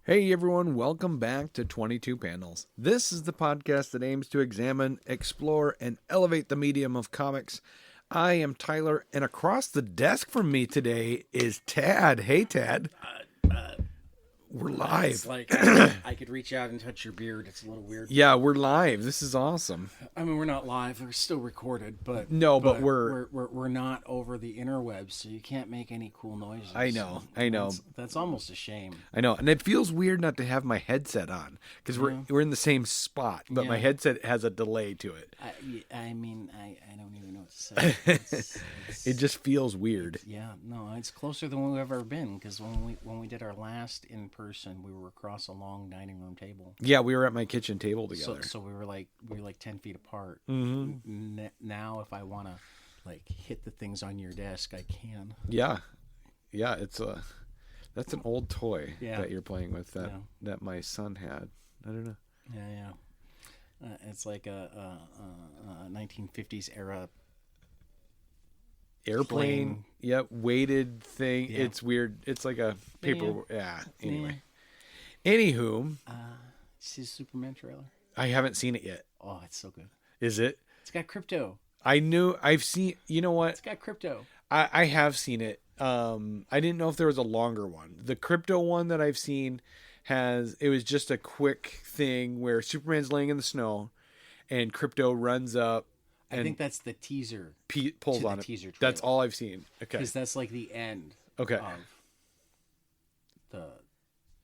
Hey everyone, welcome back to 22 Panels. This is the podcast that aims to examine, explore, and elevate the medium of comics. I am Tyler, and across the desk from me today is Tad. Hey Tad. We're live. It's like I could reach out and touch your beard. It's a little weird. Yeah, we're live. This is awesome. I mean, we're not live. We're still recorded, but but we're not over the interwebs, so you can't make any cool noises. I know. That's almost a shame. I know, and it feels weird not to have my headset on because we're in the same spot, but my headset has a delay to it. I mean, I don't even know what to say. It just feels weird. Yeah, no, it's closer than we've ever been because when we did our last in person, we were across a long dining room table. Yeah, we were at my kitchen table together. So we were like 10 feet apart. Mm-hmm. Now, if I want to like hit the things on your desk, I can. Yeah, it's that's an old toy that you're playing with that my son had. I don't know. Yeah. It's like a 1950s era airplane. Yep, weighted thing. Yeah. It's weird. It's like a paper. Yeah. Anyway. Anywho, see the Superman trailer? I haven't seen it yet. Oh, it's so good. Is it? It's got crypto. I've seen. You know what? It's got crypto. I have seen it. I didn't know if there was a longer one. The crypto one that I've seen it was just a quick thing where Superman's laying in the snow, and crypto runs up. I think that's the teaser. Pulls on it. Teaser trailer. That's all I've seen. Okay. Because that's like the end. Okay. Of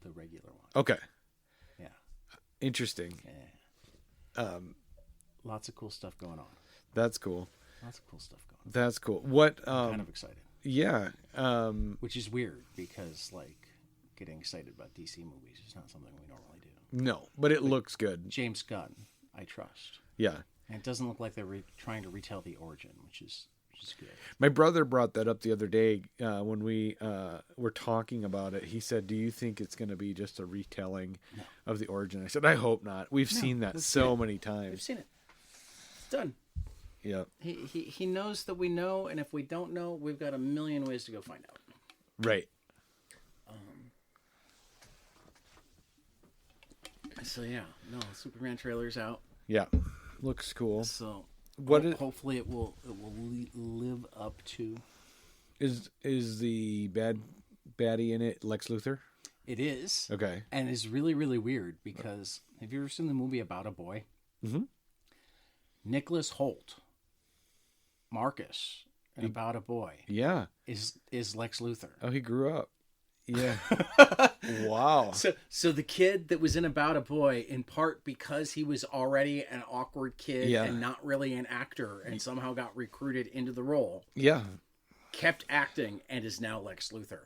the regular one. Okay. Yeah. Interesting. Yeah. Lots of cool stuff going on. That's cool. Lots of cool stuff going on. That's cool. What? I'm kind of excited. Yeah. Which is weird because like getting excited about DC movies is not something we normally do. No, but it looks good. James Gunn, I trust. Yeah. And it doesn't look like they're trying to retell the origin, which is good. My brother brought that up the other day when we were talking about it. He said, "Do you think it's going to be just a retelling of the origin?" I said, "I hope not. We've seen that so many times. We've seen it. It's done." Yeah. He knows that we know, and if we don't know, we've got a million ways to go find out. Right. So yeah, no, Superman trailer's out. Yeah. Looks cool. So hopefully it will live up to. Is the baddie in it Lex Luthor? It is. Okay. And it's really, really weird because have you ever seen the movie About a Boy? Mm-hmm. Nicholas Hoult, Marcus, in About a Boy. Yeah. Is Lex Luthor. Oh, he grew up. Yeah. Wow. So the kid that was in About a Boy, in part because he was already an awkward kid and not really an actor and somehow got recruited into the role. Yeah. Kept acting and is now Lex Luthor.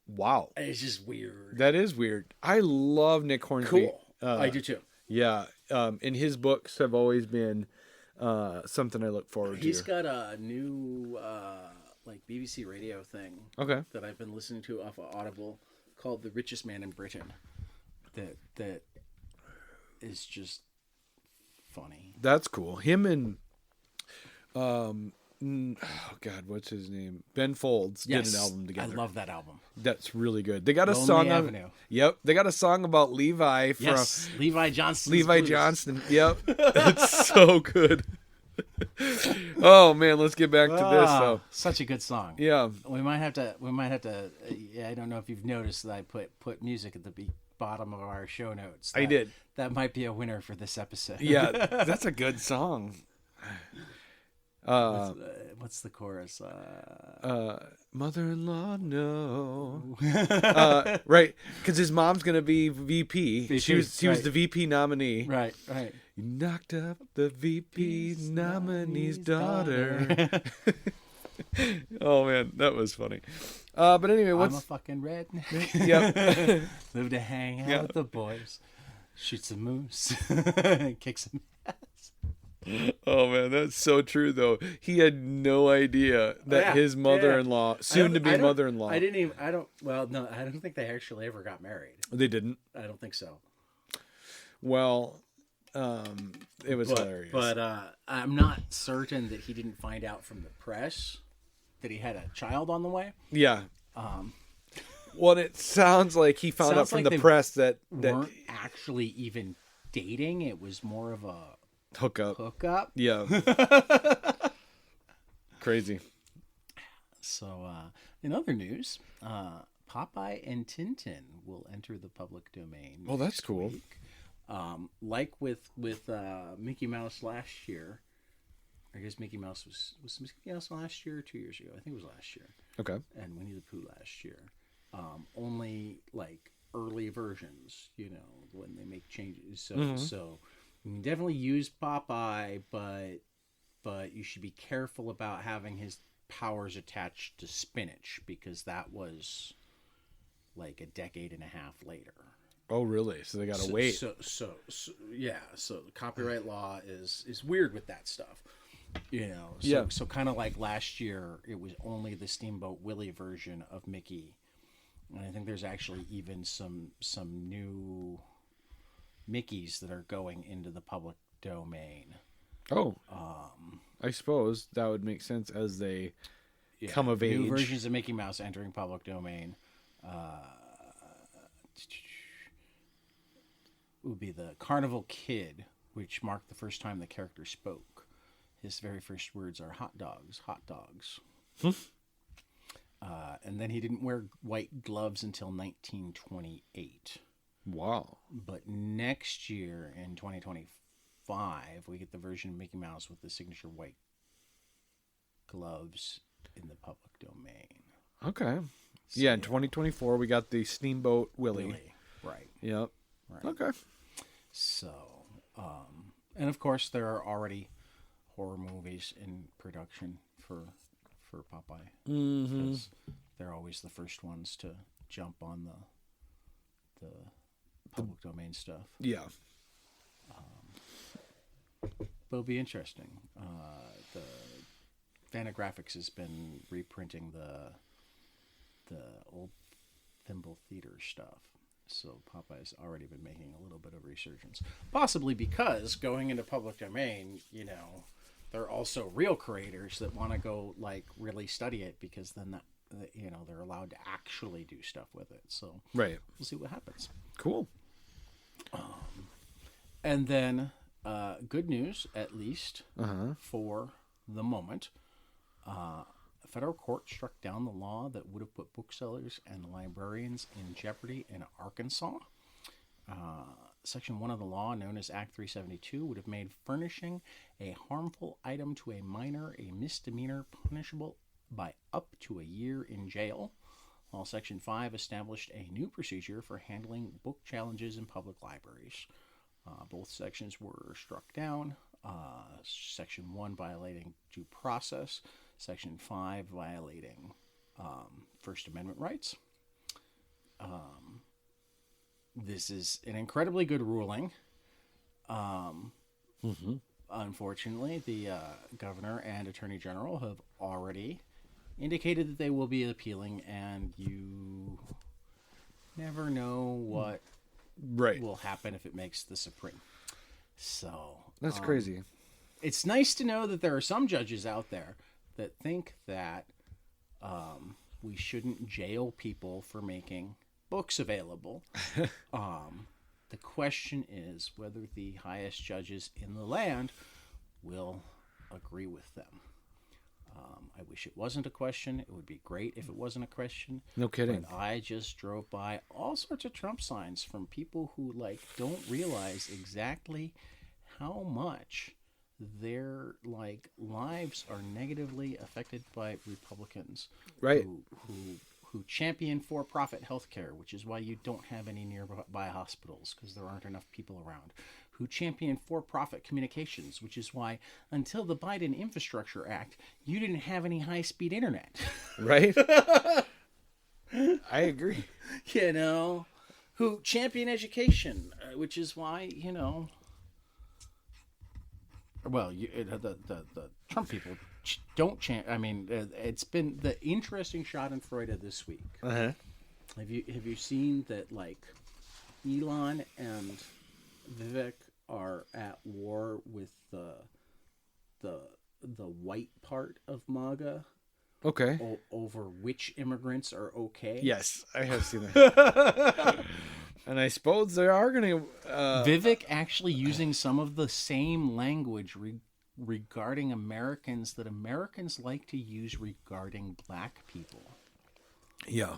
Wow. It's just weird. That is weird. I love Nick Hornsby. Cool. I do too. Yeah. And his books have always been something I look forward to. He's got a new like BBC radio thing that I've been listening to off of Audible called The Richest Man in Britain that is just funny. That's cool. Him and oh God, what's his name? Ben Folds did an album together. I love that album. That's really good. They got a Lonely song Avenue. Yep. They got a song about Levi from Levi Johnston. Levi Johnston. Yep. It's so good. Oh man, let's get back to this though. Such a good song. Yeah. We might have to I don't know if you've noticed that I put music at the bottom of our show notes. I did. That might be a winner for this episode. Yeah, that's a good song. What's the chorus? Mother-in-law, no. Right, because his mom's gonna be VP. She was the VP nominee. Right. You knocked up the VP nominee's daughter. Oh man, that was funny. But anyway, I'm a fucking redneck. Yep. Live to hang out with the boys. Shoot some moose. Kick some ass. Oh man, that's so true though. He had no idea that his mother-in-law, soon to be mother-in-law. I don't think they actually ever got married. They didn't? I don't think so. Well, it was hilarious. But I'm not certain that he didn't find out from the press that he had a child on the way. Yeah. Well, it sounds like he found out from the press that weren't actually even dating. It was more of a hookup. Yeah. Crazy. So, in other news, Popeye and Tintin will enter the public domain. Oh, that's cool. Week. Like with Mickey Mouse last year. I guess Mickey Mouse was Mickey Mouse last year or 2 years ago? I think it was last year. Okay. And Winnie the Pooh last year. Only like early versions, when they make changes. So you can definitely use Popeye, but you should be careful about having his powers attached to spinach, because that was like a decade and a half later. Oh, really? So they got to wait. So yeah. So the copyright law is weird with that stuff. So kind of like last year, it was only the Steamboat Willie version of Mickey, and I think there's actually even some new Mickeys that are going into the public domain. Oh, I suppose that would make sense as they come of age. New versions of Mickey Mouse entering public domain. Would be the Carnival Kid, which marked the first time the character spoke. His very first words are hot dogs, hot dogs. And then he didn't wear white gloves until 1928. Wow. But next year, in 2025, we get the version of Mickey Mouse with the signature white gloves in the public domain. Okay. So, in 2024, we got the Steamboat Willie. Right. Yep. Right. Okay. So, and of course, there are already horror movies in production for Popeye. Mm-hmm. Because they're always the first ones to jump on the public domain stuff. Yeah. But it'll be interesting. The Fantagraphics has been reprinting the old Thimble Theater stuff. So Popeye's already been making a little bit of resurgence. Possibly because going into public domain, there are also real creators that want to go really study it, because then they're allowed to actually do stuff with it. So right, we'll see what happens. Cool. And then good news, at least for the moment. A federal court struck down the law that would have put booksellers and librarians in jeopardy in Arkansas. Section 1 of the law, known as Act 372, would have made furnishing a harmful item to a minor a misdemeanor punishable by up to a year in jail, while Section 5 established a new procedure for handling book challenges in public libraries. Both sections were struck down. Section 1 violating due process, Section 5 violating First Amendment rights. This is an incredibly good ruling. Unfortunately, the governor and attorney general have already indicated that they will be appealing, and you never know what will happen if it makes the Supreme. So that's crazy. It's nice to know that there are some judges out there that think that we shouldn't jail people for making books available. The question is whether the highest judges in the land will agree with them. I wish it wasn't a question. It would be great if it wasn't a question. No kidding. But I just drove by all sorts of Trump signs from people who don't realize exactly how much their lives are negatively affected by Republicans, right? Who champion for-profit healthcare, which is why you don't have any nearby hospitals because there aren't enough people around. Who champion for-profit communications, which is why until the Biden Infrastructure Act, you didn't have any high-speed internet. Right? I agree. Who champion education, which is why, well, the Trump people don't champion. I mean, it's been the interesting Schadenfreude this week. Uh-huh. Have you seen that Elon and Vivek are at war with the white part of MAGA, Okay. Over which immigrants are okay. Yes, I have seen that. And I suppose they are going to... Vivek actually using some of the same language regarding Americans that Americans like to use regarding black people. Yeah.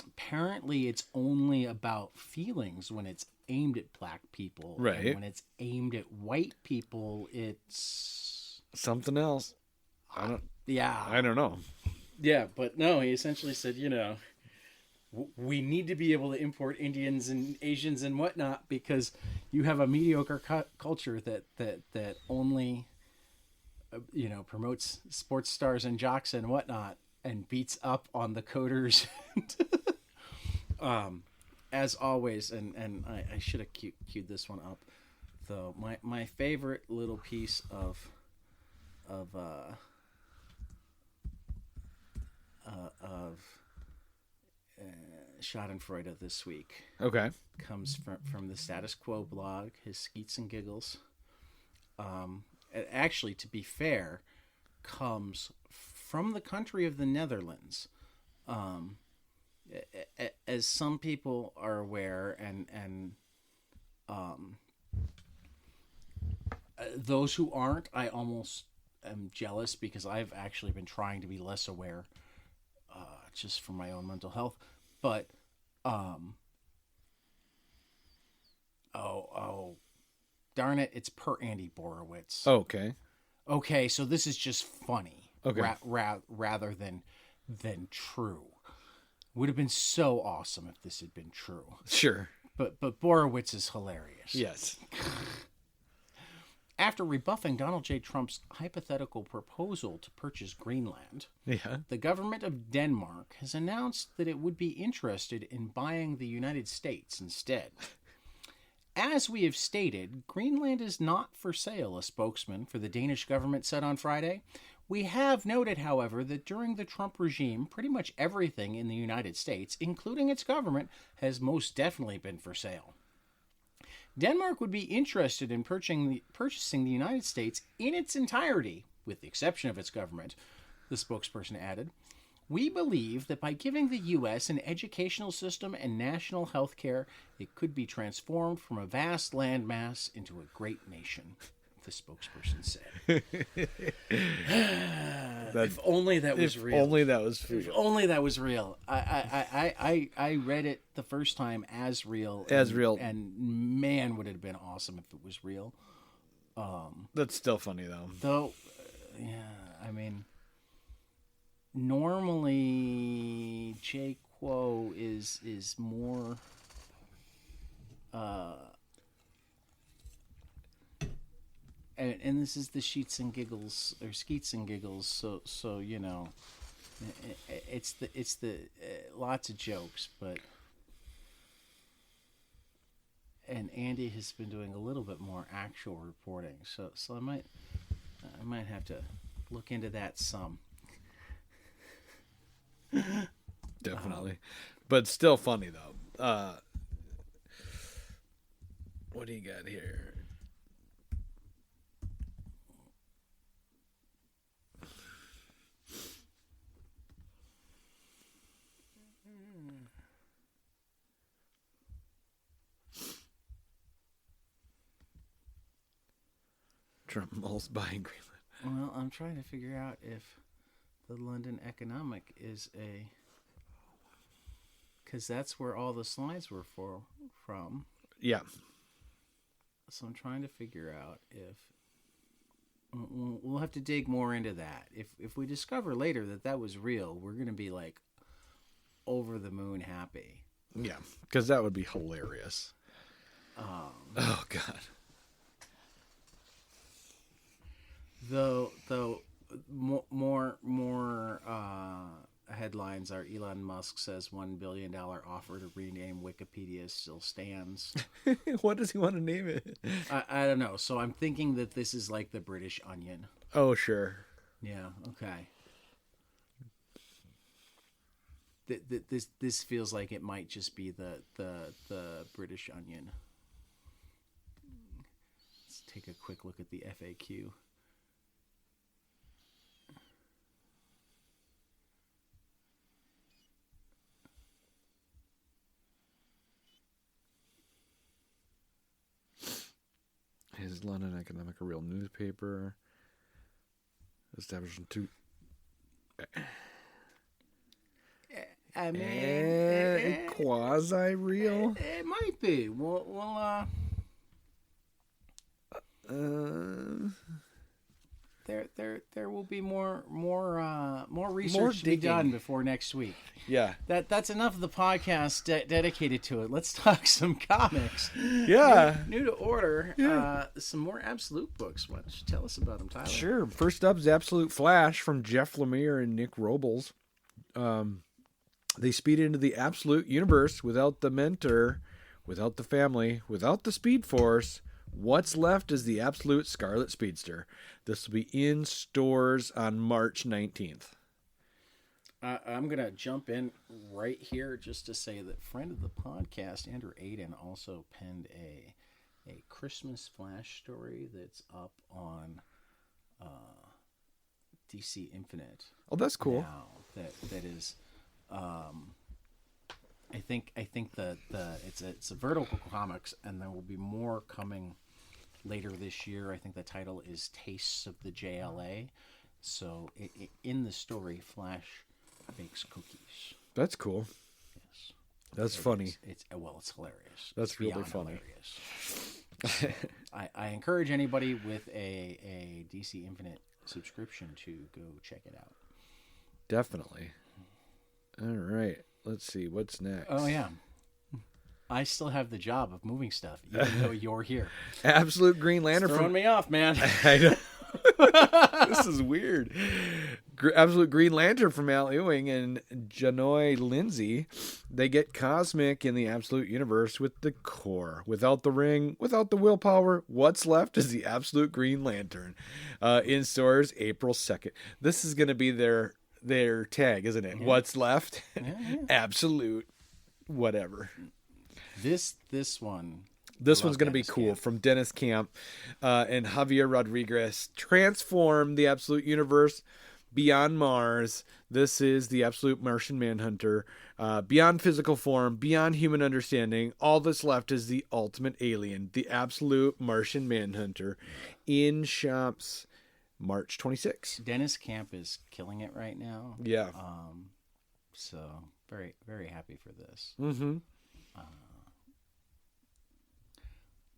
Apparently, it's only about feelings when it's aimed at black people. Right. And when it's aimed at white people, it's... something else. I don't know. Yeah, but no, he essentially said, we need to be able to import Indians and Asians and whatnot because you have a mediocre culture that only, promotes sports stars and jocks and whatnot and beats up on the coders. As always, and I should have queued this one up, though. My favorite little piece of Schadenfreude this week. Okay. Comes from the Status Quo blog, his Skeets and Giggles. Actually, to be fair, comes from the country of the Netherlands. As some people are aware, and those who aren't, I almost am jealous because I've actually been trying to be less aware, just for my own mental health. But, darn it, it's per Andy Borowitz. Okay. Okay, so this is just funny. Okay. Rather than true. Would have been so awesome if this had been true. Sure. But Borowitz is hilarious. Yes. After rebuffing Donald J. Trump's hypothetical proposal to purchase Greenland, the government of Denmark has announced that it would be interested in buying the United States instead. As we have stated, Greenland is not for sale, a spokesman for the Danish government said on Friday. We have noted, however, that during the Trump regime, pretty much everything in the United States, including its government, has most definitely been for sale. Denmark would be interested in purchasing the United States in its entirety, with the exception of its government, the spokesperson added. We believe that by giving the U.S. an educational system and national health care, it could be transformed from a vast landmass into a great nation, the spokesperson said. If only that was real. If only that was real. If only that was real. I read it the first time as real. And man, would it have been awesome if it was real. That's still funny, though. Though, yeah, I mean, normally J. Quo is more... And this is the Sheets and Giggles or Skeets and Giggles, so you know, it's the lots of jokes, but and Andy has been doing a little bit more actual reporting, so I might have to look into that some. Definitely, but still funny though. What do you got here? Trump mulls buying Greenland. Well, I'm trying to figure out if the London Economic is a... Because that's where all the slides were from. Yeah. So I'm trying to figure out if... We'll have to dig more into that. If we discover later that was real, we're going to be like over the moon happy. Yeah, because that would be hilarious. Oh, God. Though more headlines are Elon Musk says $1 billion offer to rename Wikipedia still stands. What does he want to name it? I don't know. So I'm thinking that this is like the British Onion. Oh, sure. Yeah. Okay. This feels like it might just be the British Onion. Let's take a quick look at the FAQ. Is London Economic a real newspaper? Established in two... I mean, quasi-real? It might be. Well, there will be more research to be done before next week. Yeah, that's enough of the podcast dedicated to it. Let's talk some comics. Yeah, new to order. Yeah. Some more Absolute books. Why don't you tell us about them, Tyler? Sure. First up is Absolute Flash from Jeff Lemire and Nick Robles. They speed into the Absolute universe without the mentor, without the family, without the Speed Force. What's left is the Absolute Scarlet Speedster. This will be in stores on March 19th. I'm going to jump in right here just to say that friend of the podcast, Andrew Aiden, also penned a Christmas Flash story that's up on DC Infinite. Oh, that's cool. Now. That is, I think it's a vertical comics, and there will be more coming later this year. I think the title is Tastes of the JLA. So in the story, Flash bakes cookies. That's cool. Yes, that's funny. It's hilarious. That's really funny. Hilarious. I encourage anybody with a DC Infinite subscription to go check it out. Definitely. All right. Let's see. What's next? Oh, yeah. I still have the job of moving stuff, even though you're here. Absolute Green Lantern. It's throwing me off, man. I know. This is weird. Absolute Green Lantern from Al Ewing and Janoy Lindsay. They get cosmic in the Absolute universe with the core. Without the ring, without the willpower, what's left is the Absolute Green Lantern. In stores April 2nd. This is going to be their tag, isn't it? Yeah. What's left? Yeah. Absolute whatever. This one's going to be cool. From Dennis Camp and Javier Rodriguez. Transform the Absolute universe beyond Mars. This is the Absolute Martian Manhunter. Beyond physical form, beyond human understanding. All that's left is the ultimate alien, the Absolute Martian Manhunter. In shops March 26th. Dennis Camp is killing it right now. Yeah. So very, very happy for this. Mm-hmm.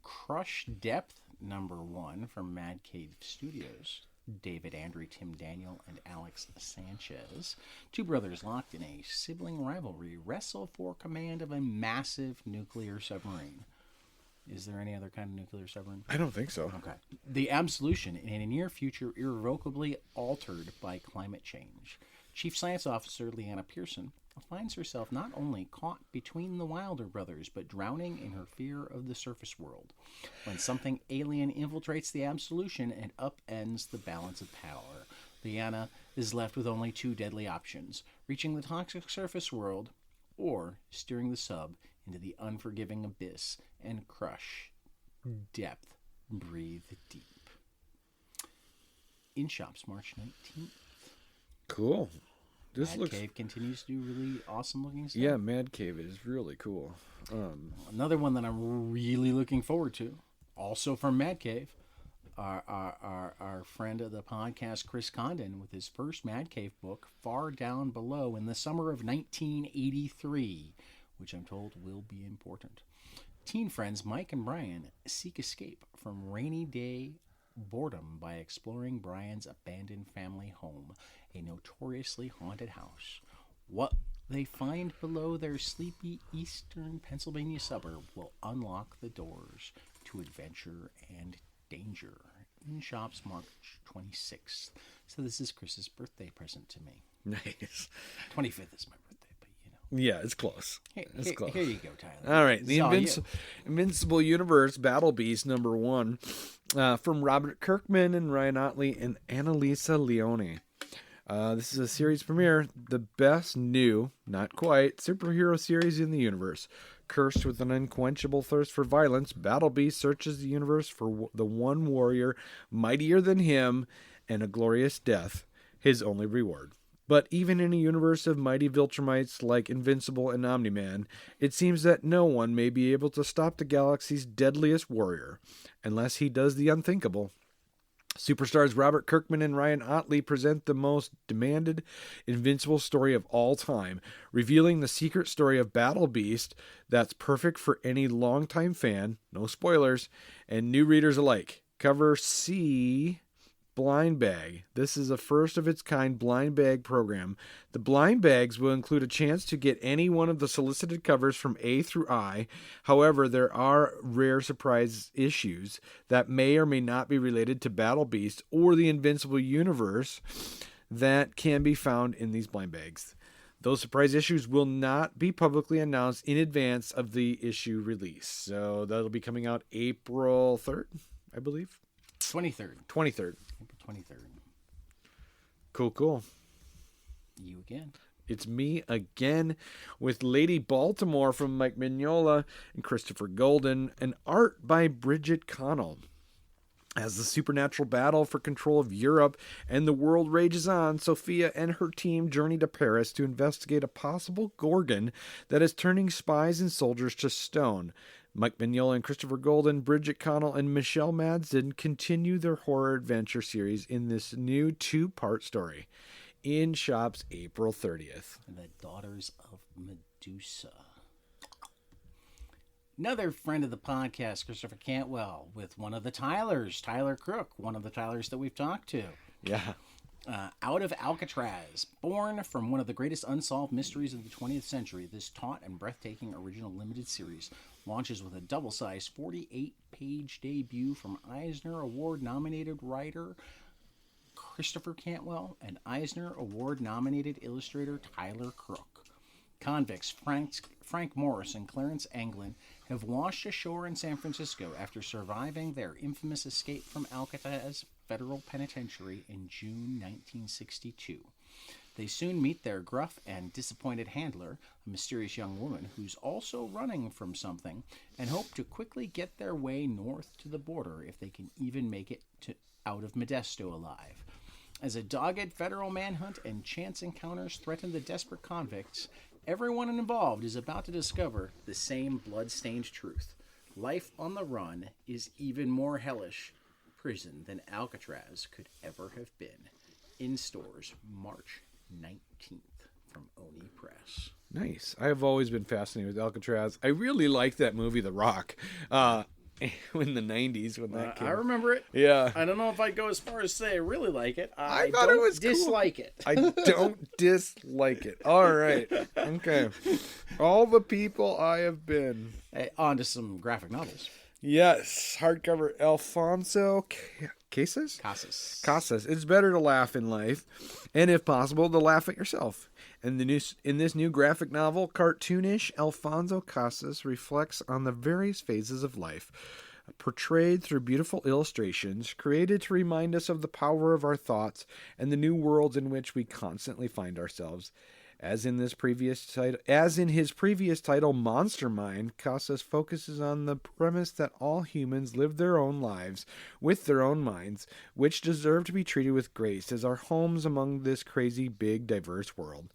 Crush Depth #1 from Mad Cave Studios. David Andrew, Tim Daniel, and Alex Sanchez. Two brothers locked in a sibling rivalry wrestle for command of a massive nuclear submarine. Is there any other kind of nuclear submarine? I don't think so. Okay. The Absolution in a near future irrevocably altered by climate change. Chief Science Officer Leanna Pearson finds herself not only caught between the Wilder brothers, but drowning in her fear of the surface world, when something alien infiltrates the Absolution and upends the balance of power. Leanna is left with only two deadly options: reaching the toxic surface world, or steering the sub into the unforgiving abyss and crush depth. Breathe deep. In shops March 19th. Cool. Mad Cave continues to do really awesome looking stuff. Yeah, Mad Cave is really cool. Another one that I'm really looking forward to, also from Mad Cave, our friend of the podcast, Chris Condon, with his first Mad Cave book, Far Down Below, in the summer of 1983, which I'm told will be important. Teen friends Mike and Brian seek escape from rainy day boredom by exploring Brian's abandoned family home, a notoriously haunted house. What they find below their sleepy eastern Pennsylvania suburb will unlock the doors to adventure and danger. In shops March 26th. So this is Chris's birthday present to me. Nice. 25th is my birthday, but you know. Yeah, it's close. It's close. Here you go, Tyler. All right. The Invincible Universe Battle Beast #1 from Robert Kirkman and Ryan Otley and Annalisa Leone. This is a series premiere, the best new, not quite, superhero series in the universe. Cursed with an unquenchable thirst for violence, Battle Beast searches the universe for the one warrior mightier than him and a glorious death, his only reward. But even in a universe of mighty Viltrumites like Invincible and Omni-Man, it seems that no one may be able to stop the galaxy's deadliest warrior, unless he does the unthinkable. Superstars Robert Kirkman and Ryan Ottley present the most demanded Invincible story of all time, revealing the secret story of Battle Beast that's perfect for any longtime fan, no spoilers, and new readers alike. Cover C, Blind Bag. This is a first of its kind blind bag program. The blind bags will include a chance to get any one of the solicited covers from A through I. However, there are rare surprise issues that may or may not be related to Battle Beast or the Invincible universe that can be found in these blind bags. Those surprise issues will not be publicly announced in advance of the issue release. So that'll be coming out April 3rd, I believe. 23rd. 23rd. April 23rd. Cool. You again. It's me again with Lady Baltimore from Mike Mignola and Christopher Golden, and art by Bridget Connell. As the supernatural battle for control of Europe and the world rages on, Sophia and her team journey to Paris to investigate a possible Gorgon that is turning spies and soldiers to stone. Mike Mignola and Christopher Golden, Bridget Connell, and Michelle Madsen continue their horror adventure series in this new 2-part story. In shops April 30th. The Daughters of Medusa. Another friend of the podcast, Christopher Cantwell, with one of the Tylers, Tyler Crook, one of the Tylers that we've talked to. Yeah. Out of Alcatraz, born from one of the greatest unsolved mysteries of the 20th century, this taut and breathtaking original limited series launches with a double-sized 48-page debut from Eisner Award-nominated writer Christopher Cantwell and Eisner Award-nominated illustrator Tyler Crook. Convicts Frank Morris and Clarence Anglin have washed ashore in San Francisco after surviving their infamous escape from Alcatraz Federal Penitentiary in June 1962. They soon meet their gruff and disappointed handler, a mysterious young woman who's also running from something, and hope to quickly get their way north to the border if they can even make it out of Modesto alive. As a dogged federal manhunt and chance encounters threaten the desperate convicts, everyone involved is about to discover the same blood-stained truth. Life on the run is even more hellish prison than Alcatraz could ever have been. In stores March 19th from Oni Press. Nice. I have always been fascinated with Alcatraz. I really liked that movie, The Rock, in the 90s when that came. I remember it. Yeah. I don't know if I'd go as far as say I really like it. I thought it was dislike cool. it. I don't dislike it. All right. Okay. All the people I have been. Hey, on to some graphic novels. Yes. Hardcover Alfonso Casas? Casas. It's better to laugh in life, and if possible, to laugh at yourself. And in this new graphic novel, cartoonish Alfonso Casas reflects on the various phases of life, portrayed through beautiful illustrations, created to remind us of the power of our thoughts and the new worlds in which we constantly find ourselves. As in his previous title, Monster Mind, Casas focuses on the premise that all humans live their own lives with their own minds, which deserve to be treated with grace as our homes among this crazy, big, diverse world.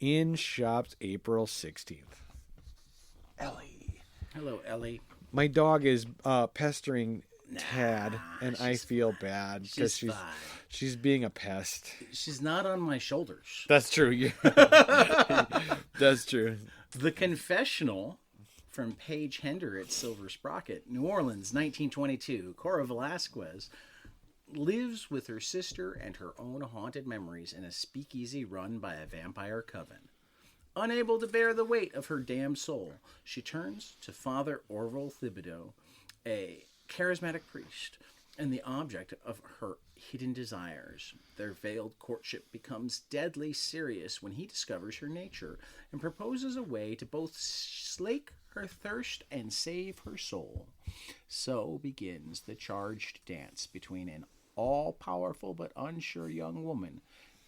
In shops April 16th. Ellie. Hello, Ellie. My dog is pestering Tad, and I feel bad because she's being a pest. She's not on my shoulders. That's true. Yeah. That's true. The Confessional from Paige Hender at Silver Sprocket, New Orleans, 1922. Cora Velasquez lives with her sister and her own haunted memories in a speakeasy run by a vampire coven. Unable to bear the weight of her damned soul, she turns to Father Orville Thibodeau, a charismatic priest, and the object of her hidden desires. Their veiled courtship becomes deadly serious when he discovers her nature and proposes a way to both slake her thirst and save her soul. So begins the charged dance between an all-powerful but unsure young woman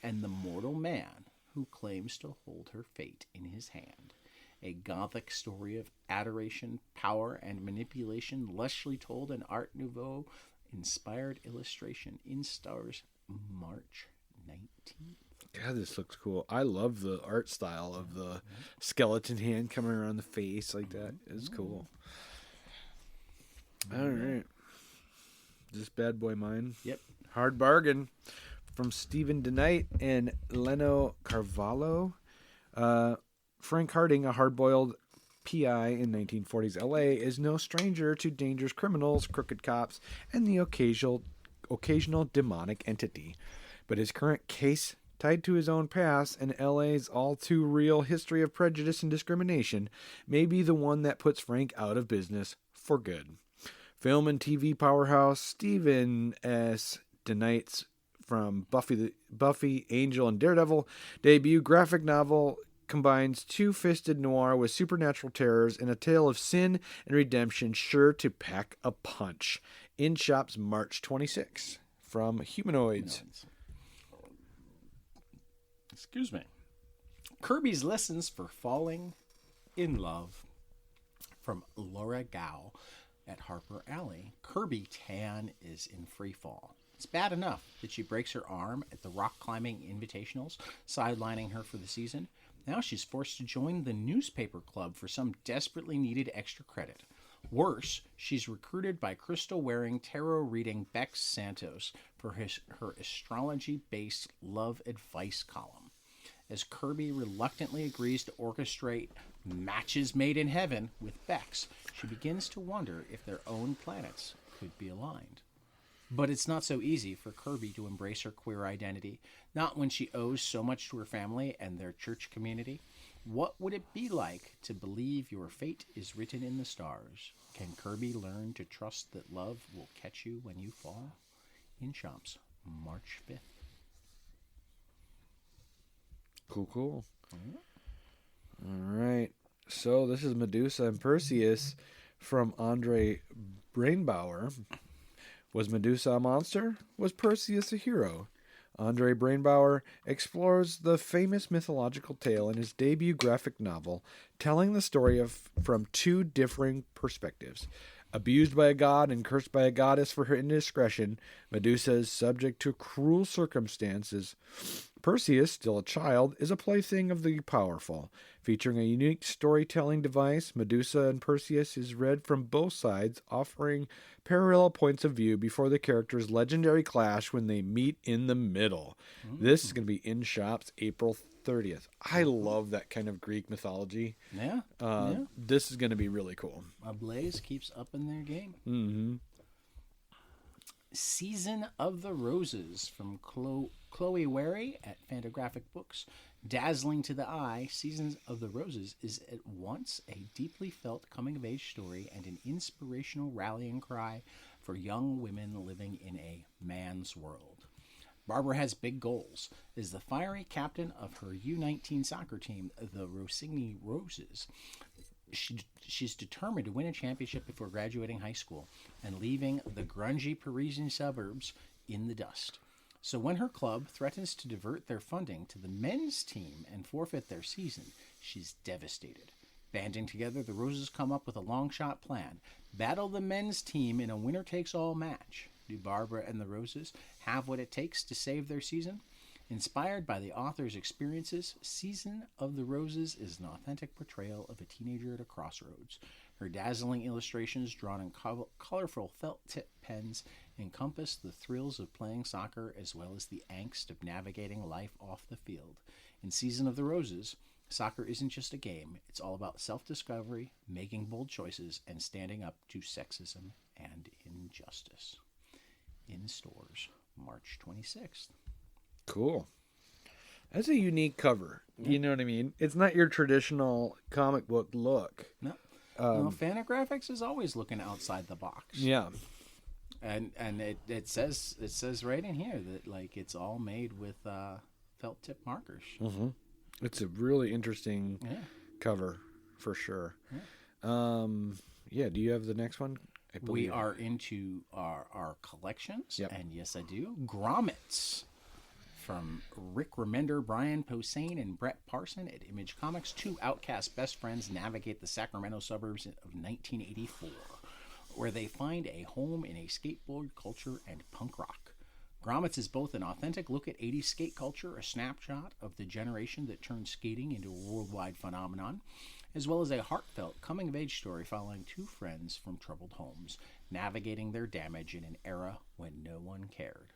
and the mortal man who claims to hold her fate in his hand. A gothic story of adoration, power, and manipulation, lushly told in Art Nouveau-inspired illustration. In stars March 19th. God, this looks cool. I love the art style of the skeleton hand coming around the face like that. It's cool. All right. Is this bad boy mine? Yep. Hard Bargain from Stephen DeKnight and Leno Carvalho. Frank Harding, a hard-boiled PI in 1940s LA, is no stranger to dangerous criminals, crooked cops, and the occasional demonic entity. But his current case, tied to his own past and LA's all-too-real history of prejudice and discrimination, may be the one that puts Frank out of business for good. Film and TV powerhouse Stephen S. DeKnight's from Buffy, Angel, and Daredevil debut graphic novel combines two-fisted noir with supernatural terrors and a tale of sin and redemption sure to pack a punch. In shops March 26 from Humanoids. Excuse me. Kirby's Lessons for Falling in Love from Laura Gao at Harper Alley. Kirby Tan is in free fall. It's bad enough that she breaks her arm at the rock climbing invitationals, sidelining her for the season. Now she's forced to join the newspaper club for some desperately needed extra credit. Worse, she's recruited by crystal-wearing, tarot-reading Bex Santos for her astrology-based love advice column. As Kirby reluctantly agrees to orchestrate matches made in heaven with Bex, she begins to wonder if their own planets could be aligned. But it's not so easy for Kirby to embrace her queer identity, not when she owes so much to her family and their church community. What would it be like to believe your fate is written in the stars? Can Kirby learn to trust that love will catch you when you fall? In shops, March 5th. Cool. All right. So this is Medusa and Perseus from Andre Brainbauer. Was Medusa a monster? Was Perseus a hero? Andre Brainbauer explores the famous mythological tale in his debut graphic novel, telling the story from two differing perspectives. Abused by a god and cursed by a goddess for her indiscretion, Medusa is subject to cruel circumstances. Perseus, still a child, is a plaything of the powerful. Featuring a unique storytelling device, Medusa and Perseus is read from both sides, offering parallel points of view before the characters' legendary clash when they meet in the middle. This is going to be in shops April 30th. I love that kind of Greek mythology. Yeah. This is going to be really cool. Ablaze keeps up in their game. Mm-hmm. Season of the Roses from Chloe Wary at Fantagraphic Books. Dazzling to the eye, Seasons of the Roses is at once a deeply felt coming-of-age story and an inspirational rallying cry for young women living in a man's world. Barbara has big goals. As the fiery captain of her U19 soccer team, the Rossini Roses, she's determined to win a championship before graduating high school and leaving the grungy Parisian suburbs in the dust. So when her club threatens to divert their funding to the men's team and forfeit their season, she's devastated. Banding together, the Roses come up with a long-shot plan. Battle the men's team in a winner-takes-all match. Do Barbara and the Roses have what it takes to save their season? Inspired by the author's experiences, Season of the Roses is an authentic portrayal of a teenager at a crossroads. Her dazzling illustrations drawn in colorful felt-tip pens encompass the thrills of playing soccer as well as the angst of navigating life off the field. In Season of the Roses, soccer isn't just a game. It's all about self-discovery, making bold choices, and standing up to sexism and injustice. In stores, March 26th. Cool. That's a unique cover. Yeah. You know what I mean? It's not your traditional comic book look. No. Well, Fantagraphics is always looking outside the box. Yeah. And it says right in here that like it's all made with felt tip markers. Mm-hmm. It's a really interesting cover for sure. Yeah. Do you have the next one? We are into our collections. Yep. And yes, I do. Grommets from Rick Remender, Brian Posehn, and Brett Parson at Image Comics. Two outcast best friends navigate the Sacramento suburbs of 1984, where they find a home in a skateboard culture and punk rock. Grommets is both an authentic look at 80s skate culture, a snapshot of the generation that turned skating into a worldwide phenomenon, as well as a heartfelt coming-of-age story following two friends from troubled homes, navigating their damage in an era when no one cared.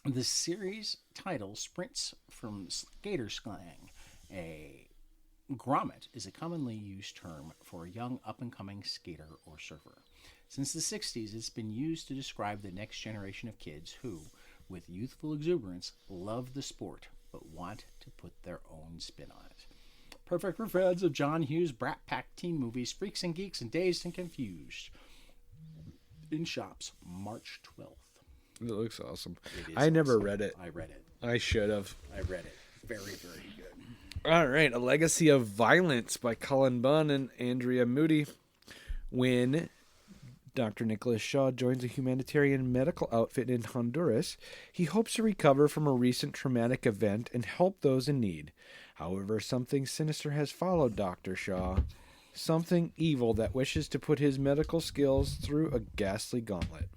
The series title sprints from skater slang. A grommet is a commonly used term for a young up-and-coming skater or surfer. Since the 60s, it's been used to describe the next generation of kids who, with youthful exuberance, love the sport but want to put their own spin on it. Perfect for fans of John Hughes' Brat Pack teen movies, Freaks and Geeks, and Dazed and Confused. In shops, March 12th. It looks awesome. I never read it. I read it. I should have. I read it. Very, very good. All right. A Legacy of Violence by Cullen Bunn and Andrea Moody. When Dr. Nicholas Shaw joins a humanitarian medical outfit in Honduras, he hopes to recover from a recent traumatic event and help those in need. However, something sinister has followed Dr. Shaw. Something evil that wishes to put his medical skills through a ghastly gauntlet.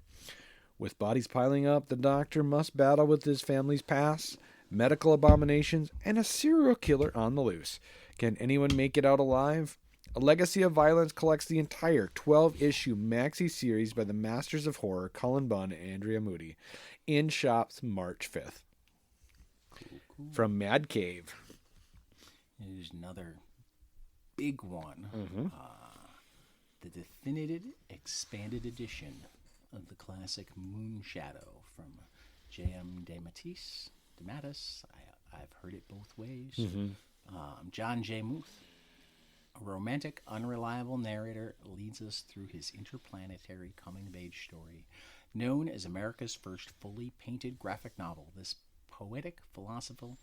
With bodies piling up, the doctor must battle with his family's past, medical abominations, and a serial killer on the loose. Can anyone make it out alive? A Legacy of Violence collects the entire 12-issue maxi series by the Masters of Horror, Cullen Bunn and Andrea Moody. In shops March 5th. Cool. From Mad Cave. Here's another big one. Mm-hmm. The definitive expanded edition of the classic Moon Shadow from J.M. DeMatteis. I've heard it both ways. Mm-hmm. John J. Muth, a romantic, unreliable narrator, leads us through his interplanetary coming-of-age story. Known as America's first fully painted graphic novel, this poetic, philosophical,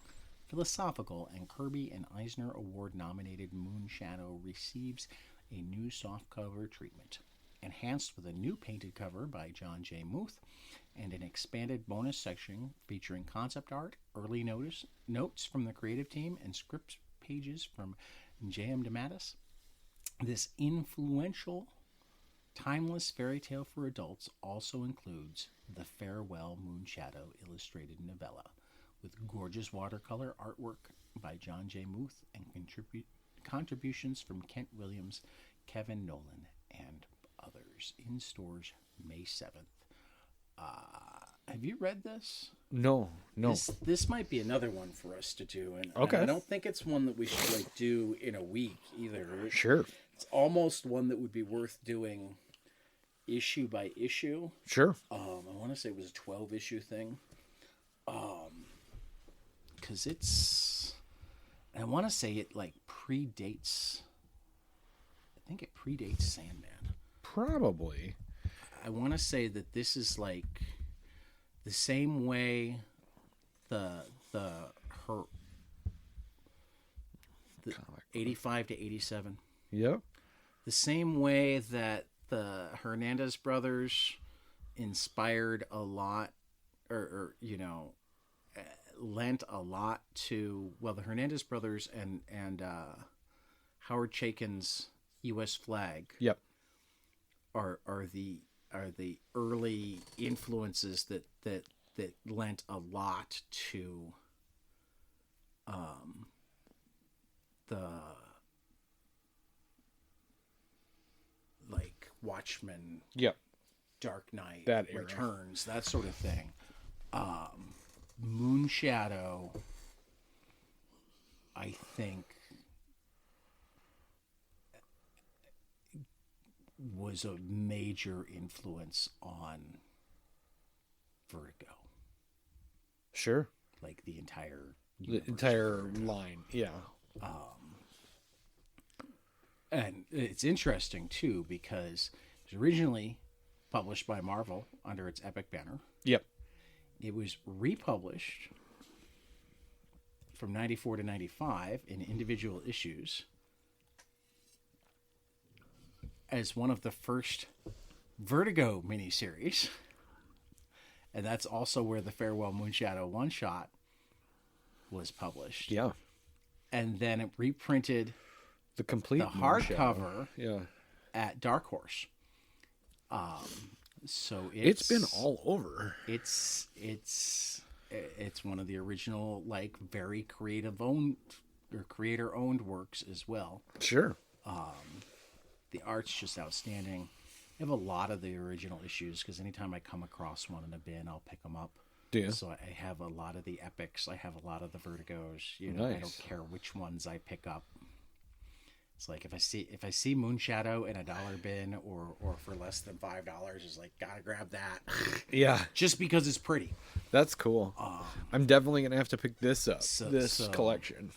and Kirby and Eisner Award-nominated Moon Shadow receives a new softcover treatment, enhanced with a new painted cover by John J. Muth and an expanded bonus section featuring concept art, early notes from the creative team, and script pages from J.M. DeMatteis. This influential, timeless fairy tale for adults also includes the Farewell Moon Shadow illustrated novella, with gorgeous watercolor artwork by John J. Muth and contributions from Kent Williams, Kevin Nolan, and others. In stores May 7th. Have you read this? No. This might be another one for us to do. And okay. I don't think it's one that we should do in a week either. Sure. It's almost one that would be worth doing issue by issue. Sure. I want to say it was a 12-issue thing. Because I want to say it predates. I think it predates Sandman. Probably. I want to say that this is the same way the 85 to 87. Yep. The same way that the Hernandez brothers inspired a lot, or lent a lot to, the Hernandez brothers and Howard Chaykin's U.S. flag. Yep. Are the early influences that lent a lot to the Watchmen, yep, Dark Knight, that era. Returns, that sort of thing. Moon Shadow, I think, was a major influence on Vertigo. Sure. The entire line, yeah. And it's interesting, too, because it was originally published by Marvel under its Epic banner. Yep. It was republished from 94 to 95 in individual issues as one of the first Vertigo miniseries. And that's also where the Farewell Moonshadow one-shot was published. Yeah. And then it reprinted the hardcover at Dark Horse. So it's been all over. It's one of the original, like, very creative owned or creator owned works as well. Sure. The art's just outstanding. I have a lot of the original issues because anytime I come across one in a bin, I'll pick them up. Do you? So I have a lot of the epics. I have a lot of the Vertigos. You know, nice. I don't care which ones I pick up. It's like if I see Moonshadow in a dollar bin or for less than $5, it's like gotta grab that. Yeah, just because it's pretty. That's cool. I'm definitely gonna have to pick this up. This collection.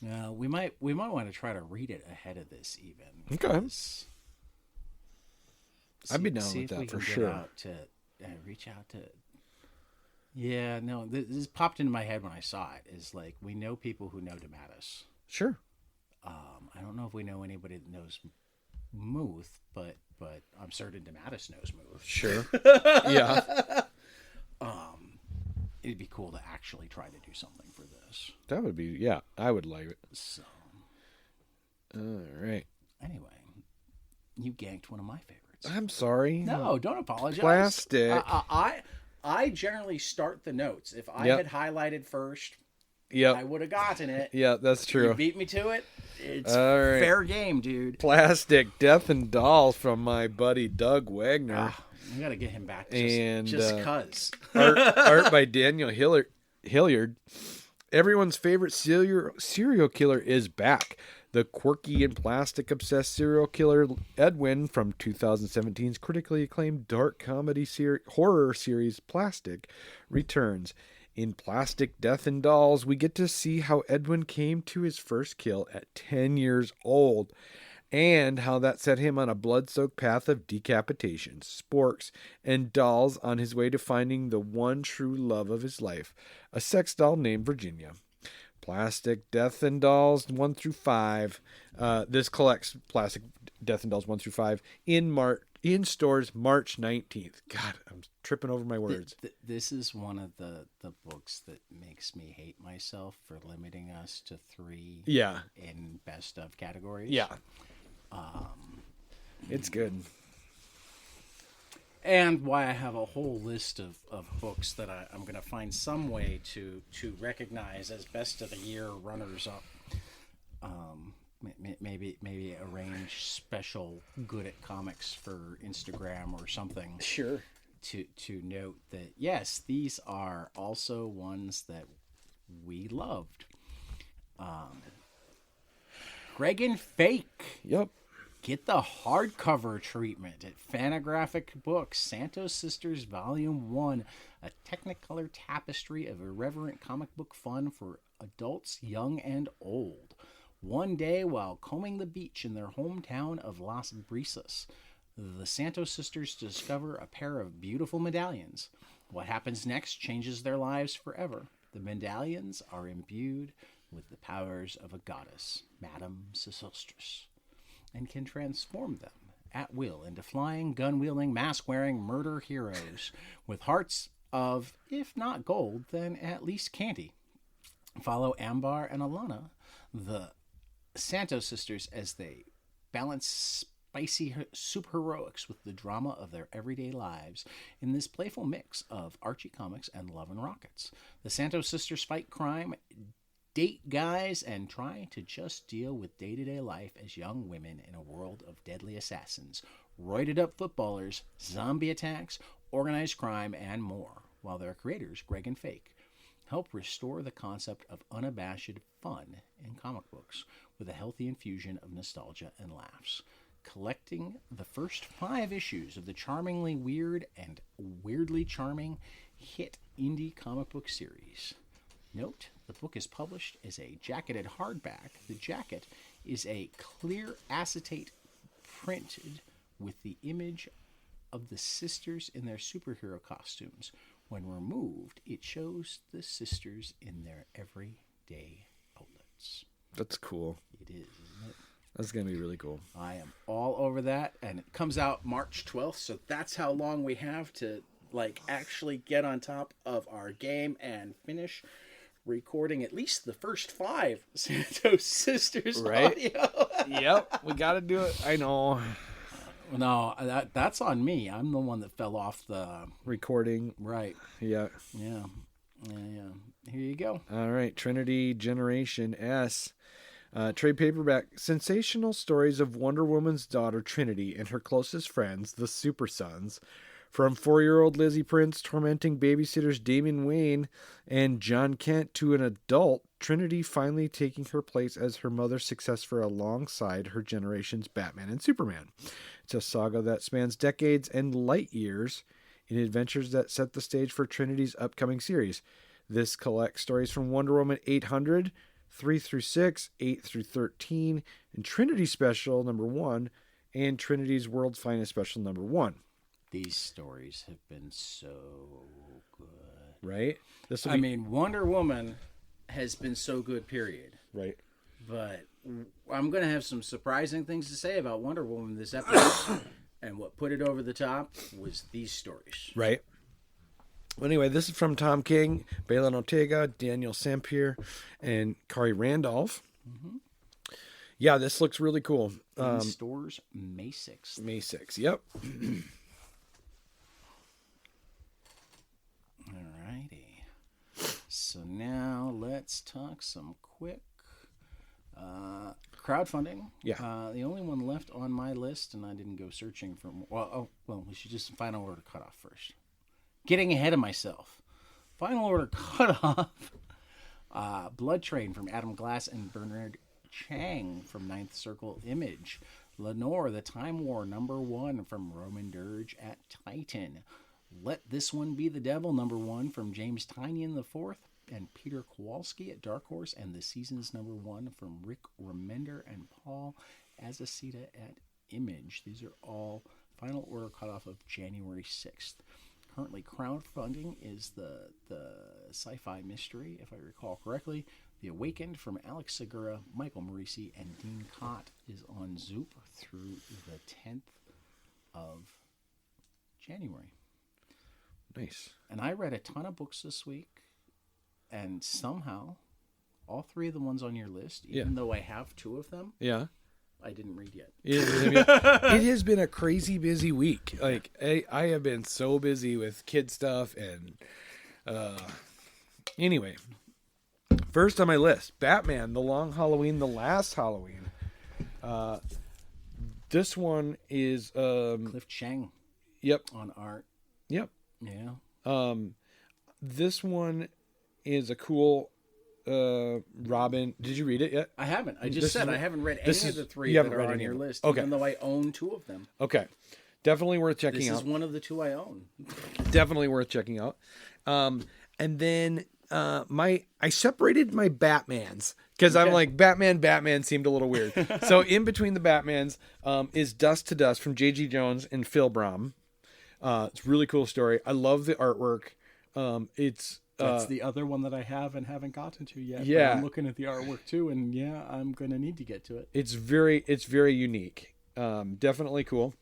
We might want to try to read it ahead of this even. Okay. I'd be down with that for sure. Reach out to. Yeah, no, this popped into my head when I saw it. Is like we know people who know DeMatteis. Sure. I don't know if we know anybody that knows Muth, but I'm certain DeMatteis knows Muth. Sure. Yeah. It'd be cool to actually try to do something for this. That would be, yeah, I would like it. So. All right. Anyway, you ganked one of my favorites. I'm sorry. No, don't apologize. Plastic. I generally start the notes. If I had highlighted first, I would have gotten it. Yeah, that's true. You beat me to it. It's fair game, dude. Plastic, Death and Dolls from my buddy Doug Wagner. I gotta get him back just cuz. art by Daniel Hilliard. Everyone's favorite serial killer is back. The quirky and plastic-obsessed serial killer Edwin from 2017's critically acclaimed dark comedy horror series Plastic returns. In Plastic, Death and Dolls, we get to see how Edwin came to his first kill at 10 years old, and how that set him on a blood-soaked path of decapitation, sporks, and dolls on his way to finding the one true love of his life, a sex doll named Virginia. Plastic, Death and Dolls 1 through 5. This collects Plastic, Death and Dolls 1 through 5 in stores March 19th. God, I'm tripping over my words. This is one of the books that makes me hate myself for limiting us to 3 in best of categories. Yeah. It's good. And why I have a whole list of books that I'm going to find some way to recognize as best of the year runners up. Maybe arrange special Good at Comics for Instagram or something. Sure. To note that, yes, these are also ones that we loved. Greg and Fake. Yep. Get the hardcover treatment at Fantagraphic Books. Santos Sisters Volume 1, a Technicolor tapestry of irreverent comic book fun for adults young and old. One day, while combing the beach in their hometown of Las Brisas, the Santos sisters discover a pair of beautiful medallions. What happens next changes their lives forever. The medallions are imbued with the powers of a goddess, Madame Sesostris, and can transform them at will into flying, gun-wielding, mask-wearing murder heroes with hearts of, if not gold, then at least candy. Follow Ambar and Alana, the Santos sisters, as they balance spicy superheroics with the drama of their everyday lives in this playful mix of Archie comics and Love and Rockets. The Santos sisters fight crime, date guys, and try to just deal with day-to-day life as young women in a world of deadly assassins, roided-up footballers, zombie attacks, organized crime, and more, while their creators, Greg and Fake, help restore the concept of unabashed fun in comic books with a healthy infusion of nostalgia and laughs. Collecting the first 5 issues of the charmingly weird and weirdly charming hit indie comic book series. Note, the book is published as a jacketed hardback. The jacket is a clear acetate printed with the image of the sisters in their superhero costumes. When removed, it shows the sisters in their everyday outlets. That's cool. It is, isn't it? That's going to be really cool. I am all over that, and it comes out March 12th, so that's how long we have to actually get on top of our game and finish recording at least the first 5 Santos Sisters audio. Yep, we got to do it. I know. No, that's on me. I'm the one that fell off the recording. Right. Yeah. Yeah. Here you go. All right. Trinity Generation S. Trade paperback. Sensational stories of Wonder Woman's daughter Trinity and her closest friends, the Super Sons. From 4-year-old Lizzie Prince tormenting babysitters Damian Wayne and John Kent to an adult, Trinity finally taking her place as her mother's successor alongside her generation's Batman and Superman. It's a saga that spans decades and light years in adventures that set the stage for Trinity's upcoming series. This collects stories from Wonder Woman 800, 3 through 6, 8 through 13, and Trinity Special number 1, and Trinity's World's Finest Special number 1. These stories have been so good. Right? I mean, Wonder Woman has been so good, period. Right. But I'm going to have some surprising things to say about Wonder Woman this episode. And what put it over the top was these stories. Right. Well, anyway, this is from Tom King, Balin Ortega, Daniel Sampier, and Kari Randolph. Mm-hmm. Yeah, this looks really cool. In stores May 6th. May 6th, yep. So now let's talk some quick crowdfunding. Yeah. The only one left on my list, and I didn't go searching for. We should just final order cutoff first. Getting ahead of myself. Final order cutoff. Blood Train from Adam Glass and Bernard Chang from Ninth Circle Image. Lenore, The Time War #1 from Roman Dirge at Titan. Let This One Be the Devil #1 from James Tynion IV and Peter Kowalski at Dark Horse, and The Seasons #1 from Rick Remender and Paul Azaceta at Image. These are all final order cutoff of January 6th. Currently crowdfunding is the sci-fi mystery, if I recall correctly. The Awakened from Alex Segura, Michael Morisi, and Dean Cott is on Zoop through the 10th of January. Nice. And I read a ton of books this week, and somehow all 3 of the ones on your list, even though I have 2 of them, I didn't read yet. It has been a crazy busy week. Like I have been so busy with kid stuff, and anyway, first on my list, Batman: The Long Halloween, The Last Halloween. This one is Cliff Chang. Yep. On art. Yep. Yeah. This one is a cool Robin. Did you read it yet? I haven't. I just said I haven't read any of the 3 that are on your list, even though I own 2 of them. Okay. Definitely worth checking out. This is one of the 2 I own. Definitely worth checking out. And then I separated my Batmans because I'm like, Batman seemed a little weird. So in between the Batmans is Dust to Dust from J.G. Jones and Phil Brom. It's a really cool story. I love the artwork. That's the other one that I have and haven't gotten to yet. Yeah. But I'm looking at the artwork too, and I'm going to need to get to it. It's very unique. Definitely cool.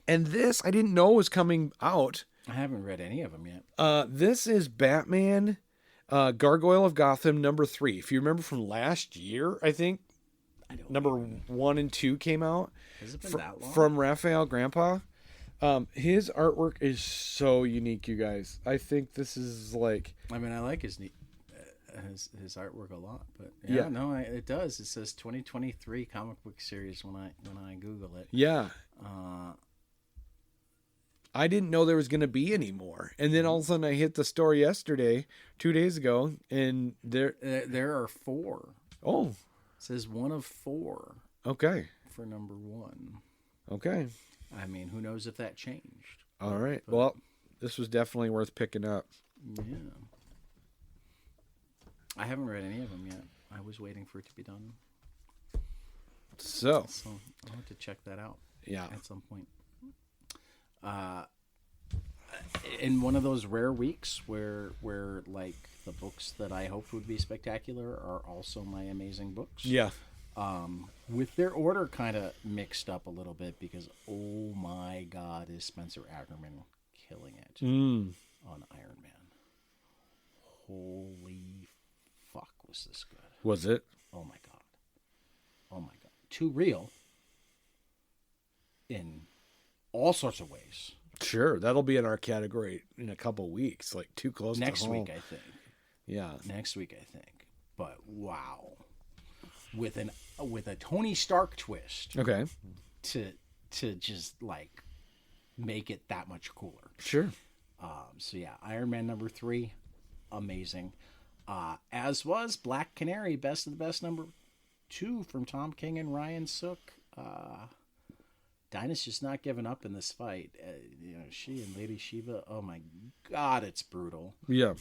And this I didn't know was coming out. I haven't read any of them yet. This is Batman, Gargoyle of Gotham #3. If you remember from last year, I think number 1 and 2 came out. Has it been that long? From Raphael Grandpa. His artwork is so unique, you guys. I think this is like. I mean, I like his artwork a lot, but it does. It says 2023 comic book series when I Google it. Yeah. I didn't know there was going to be any more, and then all of a sudden I hit the store yesterday, 2 days ago, and there are 4. Oh. It says 1 of 4. Okay. For #1. Okay. I mean, who knows if that changed? All right. But, well, this was definitely worth picking up. Yeah. I haven't read any of them yet. I was waiting for it to be done. So I'll have to check that out. Yeah. At some point. In one of those rare weeks where like the books that I hoped would be spectacular are also my amazing books. Yeah. With their order kind of mixed up a little bit because, oh my God, is Spencer Ackerman killing it on Iron Man. Holy fuck, was this good. Was it? Oh my God. Too real in all sorts of ways. Sure, that'll be in our category in a couple weeks, like too close next to home. week, I think. Yeah, next week, I think. But wow, with a Tony Stark twist. Okay. To just like make it that much cooler. Sure. So yeah, Iron Man number 3, amazing. As was Black Canary, best of the best number 2 from Tom King and Ryan Sook. Dinah's just not giving up in this fight. She and Lady Shiva. Oh my God, it's brutal. Yeah.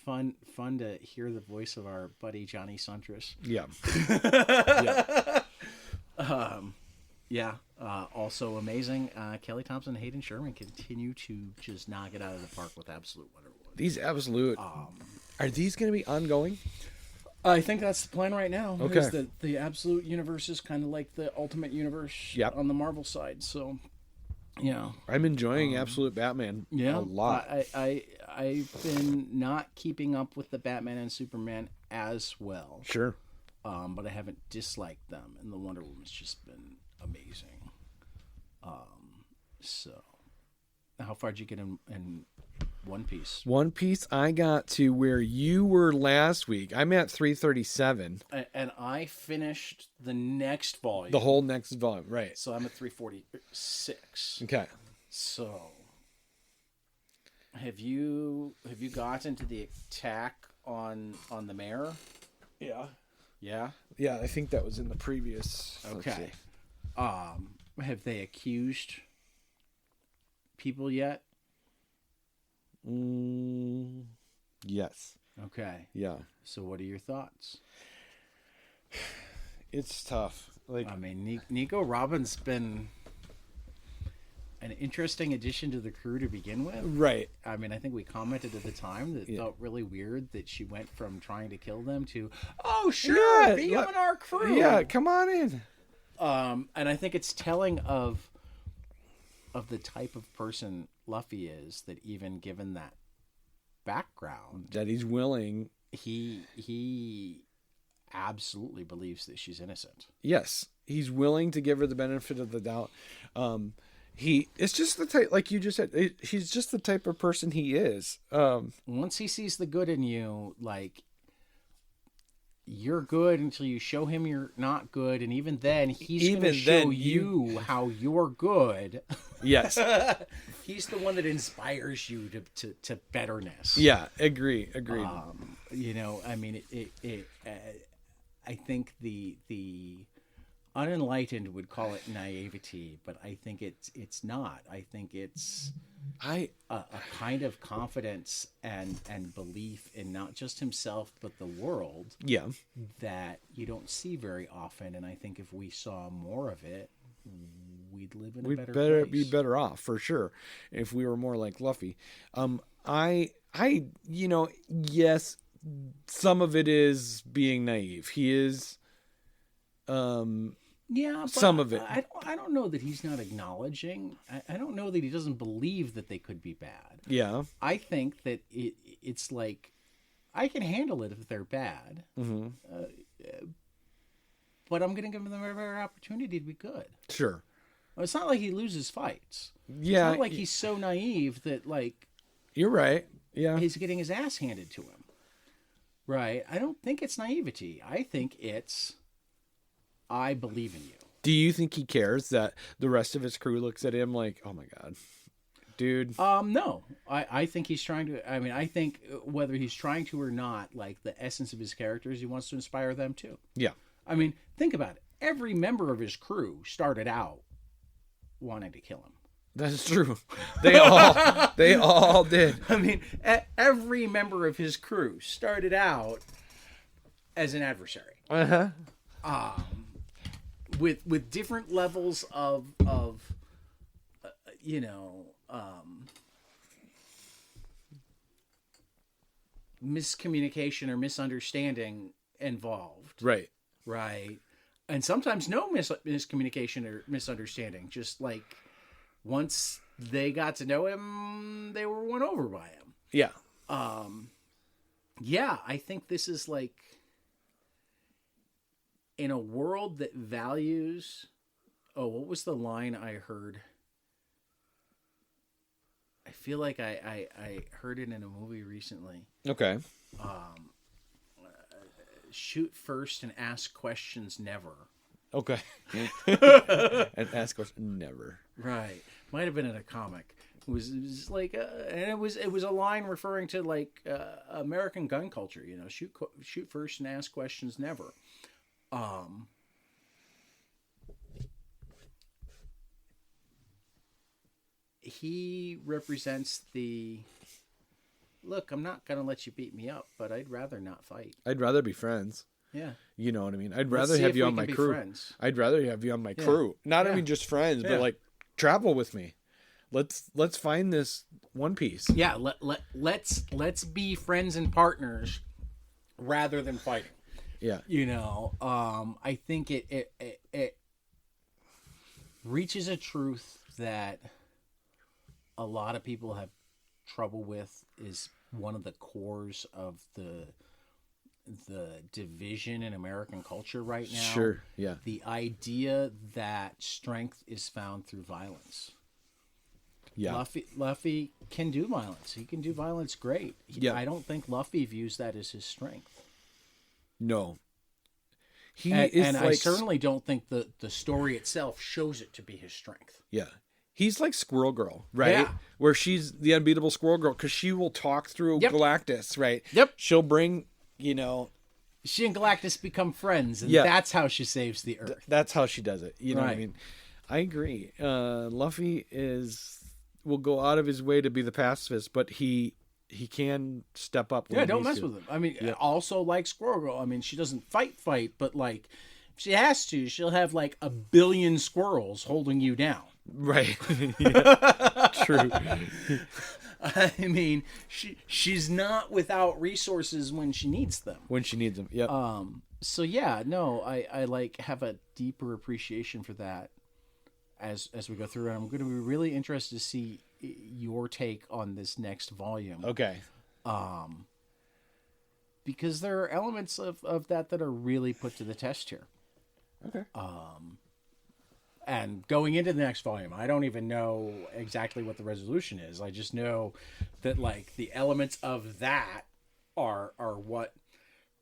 Fun to hear the voice of our buddy Johnny Suntress. Yeah. Yeah. Also amazing. Kelly Thompson and Hayden Sherman continue to just knock it out of the park with Absolute Wonder Woman. These Absolute. Are these going to be ongoing? I think that's the plan right now. Okay. Is the Absolute universe is kind of like the Ultimate Universe on the Marvel side. So, yeah. I'm enjoying Absolute Batman a lot. I've been not keeping up with the Batman and Superman as well. Sure. But I haven't disliked them. And the Wonder Woman's just been amazing. So, how far did you get in One Piece? One Piece, I got to where you were last week. I'm at 337. And I finished the next volume. The whole next volume, right. So I'm at 346. Okay. So, have you gotten to the attack on the mayor? Yeah. Yeah? Yeah, I think that was in the previous. Okay. Have they accused people yet? Yes. Okay. Yeah. So what are your thoughts? It's tough. I mean, Nico Robin's been an interesting addition to the crew to begin with. Right. I mean, I think we commented at the time that it felt really weird that she went from trying to kill them to, oh, sure, be on our crew. Yeah, come on in. And I think it's telling of the type of person Luffy is, that even given that background, that he's willing, he absolutely believes that she's innocent. Yes, he's willing to give her the benefit of the doubt. It's just the type, like you just said, he's just the type of person he is. Once he sees the good in you, like, you're good until you show him you're not good, and even then he's going to show you how you're good. Yes. He's the one that inspires you to betterness. Yeah, agreed. I mean, I think the unenlightened would call it naivety, but I think it's not. I think it's a kind of confidence and belief in not just himself but the world. Yeah, that you don't see very often, and I think if we saw more of it, we'd live in a better place. Be better off for sure if we were more like Luffy. Yes, some of it is being naive. He is. Yeah, but some of it. I don't know that he's not acknowledging. I don't know that he doesn't believe that they could be bad. Yeah. I think that it's like, I can handle it if they're bad. Mm-hmm. But I'm going to give them a better opportunity to be good. Sure. It's not like he loses fights. Yeah. It's not like he's so naive that, like... You're right. Yeah. He's getting his ass handed to him. Right? I don't think it's naivety. I think it's... I believe in you. Do you think he cares that the rest of his crew looks at him like, oh my God, dude? No. I think he's trying to... I mean, I think whether he's trying to or not, like, the essence of his character is he wants to inspire them too. Yeah. I mean, think about it. Every member of his crew started out wanting to kill him. That is true. They all did. I mean, every member of his crew started out as an adversary. Uh-huh. With different levels of miscommunication or misunderstanding involved. Right. Right. And sometimes no miscommunication or misunderstanding. Just like once they got to know him, they were won over by him. Yeah. Yeah, I think this is like, in a world that values what was the line I heard? I feel like I heard it in a movie recently. Okay. Shoot first and ask questions never. Okay. And ask questions never. Right. Might have been in a comic. It was like, and it was a line referring to like American gun culture. You know, shoot first and ask questions never. He represents the look. I'm not gonna let you beat me up, but I'd rather not fight. I'd rather be friends. Yeah. You know what I mean? I'd rather have you on my crew. Friends. I'd rather have you on my crew. Not even just friends, but like travel with me. Let's find this One Piece. Yeah, let's be friends and partners rather than fighting. Yeah. You know, I think it reaches a truth that a lot of people have trouble with, is one of the cores of the division in American culture right now. Sure, yeah. The idea that strength is found through violence. Yeah. Luffy can do violence. He can do violence great. I don't think Luffy views that as his strength. No. I certainly don't think the story itself shows it to be his strength. Yeah. He's like Squirrel Girl, right? Yeah. Where she's the unbeatable Squirrel Girl because she will talk through Galactus, right? Yep. She'll bring, you know... She and Galactus become friends, and that's how she saves the Earth. That's how she does it. You know what I mean? I agree. Luffy will go out of his way to be the pacifist, but he can step up. When don't mess with him. I mean, also like Squirrel Girl. I mean, she doesn't fight, but like, if she has to, she'll have like 1 billion squirrels holding you down. Right. True. I mean, she's not without resources when she needs them. When she needs them, yep. So yeah, no, I like have a deeper appreciation for that as we go through, and I'm going to be really interested to see your take on this next volume. Okay. Because there are elements of that are really put to the test here. Okay. And going into the next volume, I don't even know exactly what the resolution is. I just know that like the elements of that are what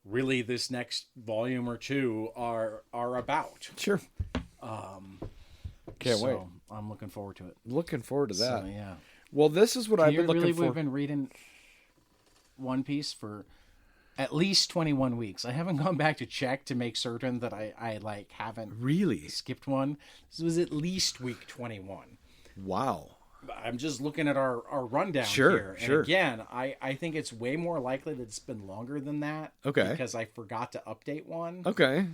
really this next volume or two are about. Sure. Can't wait. I'm looking forward to it. Looking forward to that. So, yeah. Well, this is what I've been looking for. We've been reading One Piece for at least 21 weeks. I haven't gone back to check to make certain that I like haven't really skipped one. This was at least week 21. Wow. I'm just looking at our rundown here. And again, I think it's way more likely that it's been longer than that. Okay. Because I forgot to update one. Okay.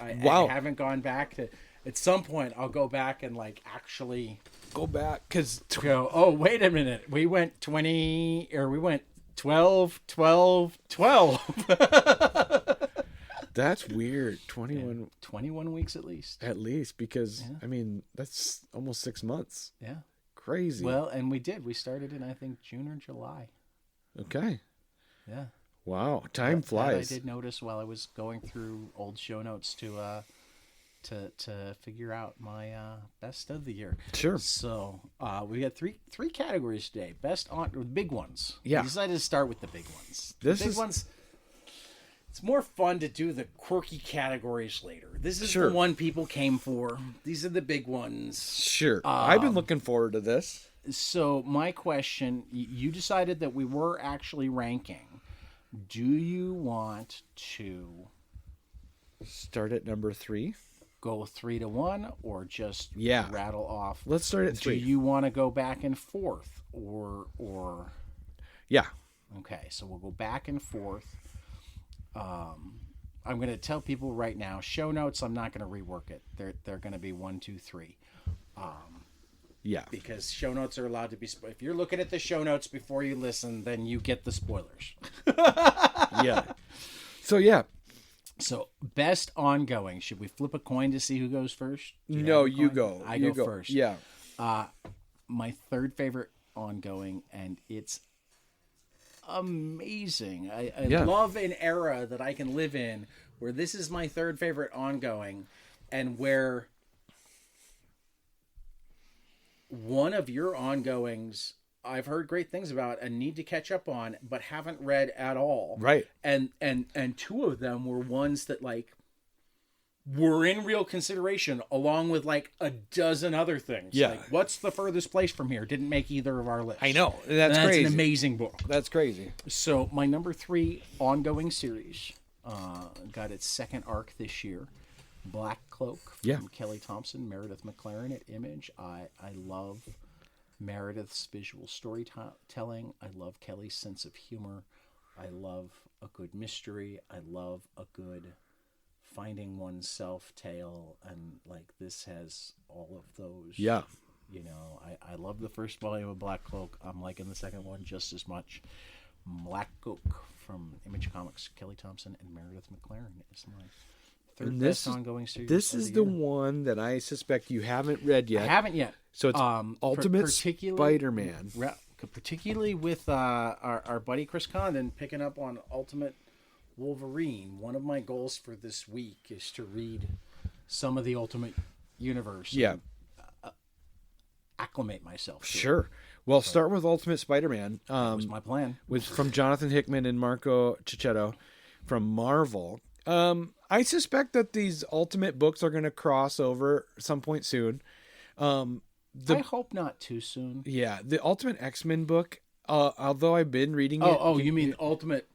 I haven't gone back to... At some point, I'll go back and like actually... Go back, because... oh, wait a minute. We went 20... Or we went 12, 12, 12. That's weird. 21 weeks at least. At least, because, I mean, that's almost 6 months. Yeah. Crazy. Well, and we did. We started in, I think, June or July. Okay. Yeah. Wow. Time flies. I did notice while I was going through old show notes to figure out my best of the year. Sure. So we had three categories today. Best on the big ones. Yeah. We decided to start with the big ones. Ones. It's more fun to do the quirky categories later. This is the one people came for. These are the big ones. Sure. I've been looking forward to this. So my question, you decided that we were actually ranking. Do you want to start at number 3? Go 3 to 1, or just rattle off? Let's start at 3. Do you want to go back and forth, or? Yeah. Okay, so we'll go back and forth. I'm going to tell people right now, show notes, I'm not going to rework it. They're going to be 1, 2, 3. Yeah. Because show notes are allowed to be... If you're looking at the show notes before you listen, then you get the spoilers. Yeah. So, yeah. So, best ongoing. Should we flip a coin to see who goes first? No, you go. I go first. Yeah. My third favorite ongoing, and it's amazing. I love an era that I can live in where this is my third favorite ongoing, and where one of your ongoings I've heard great things about and need to catch up on, but haven't read at all. Right. And two of them were ones that like were in real consideration along with like a dozen other things. Yeah. Like, what's the furthest place from here? Didn't make either of our lists. I know. That's That's crazy. an amazing book. That's crazy. So my number 3 ongoing series got its second arc this year. Black Cloak from Kelly Thompson, Meredith McLaren at Image. I love Meredith's visual storytelling. I love Kelly's sense of humor. I love a good mystery. I love a good finding oneself tale, and like this has all of those. Yeah. You know, I love the first volume of Black Cloak. I'm liking the second one just as much. Black Cloak from Image Comics, Kelly Thompson and Meredith McLaren is my third best ongoing series. This is the one that I suspect you haven't read yet. I haven't yet. So it's Ultimate Spider-Man. Particularly with our buddy Chris Condon picking up on Ultimate Wolverine. One of my goals for this week is to read some of the Ultimate Universe. Yeah. Acclimate myself to Sure. it. Well, start with Ultimate Spider-Man. That was my plan. From Jonathan Hickman and Marco Cicchetto from Marvel. I suspect that these Ultimate books are going to cross over at some point soon. I hope not too soon. Yeah, the Ultimate X-Men book, although I've been reading it. Oh, you mean Ultimate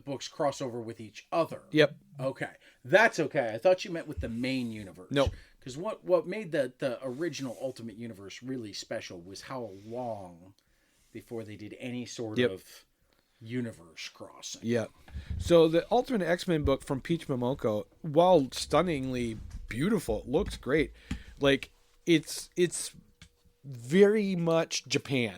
books cross over with each other? Yep. Okay. That's okay. I thought you meant with the main universe. No. Because what made the original Ultimate Universe really special was how long before they did any sort of universe crossing. Yeah. So the Ultimate X-Men book from Peach Momoko, while stunningly beautiful, it looks great. Like it's very much Japan.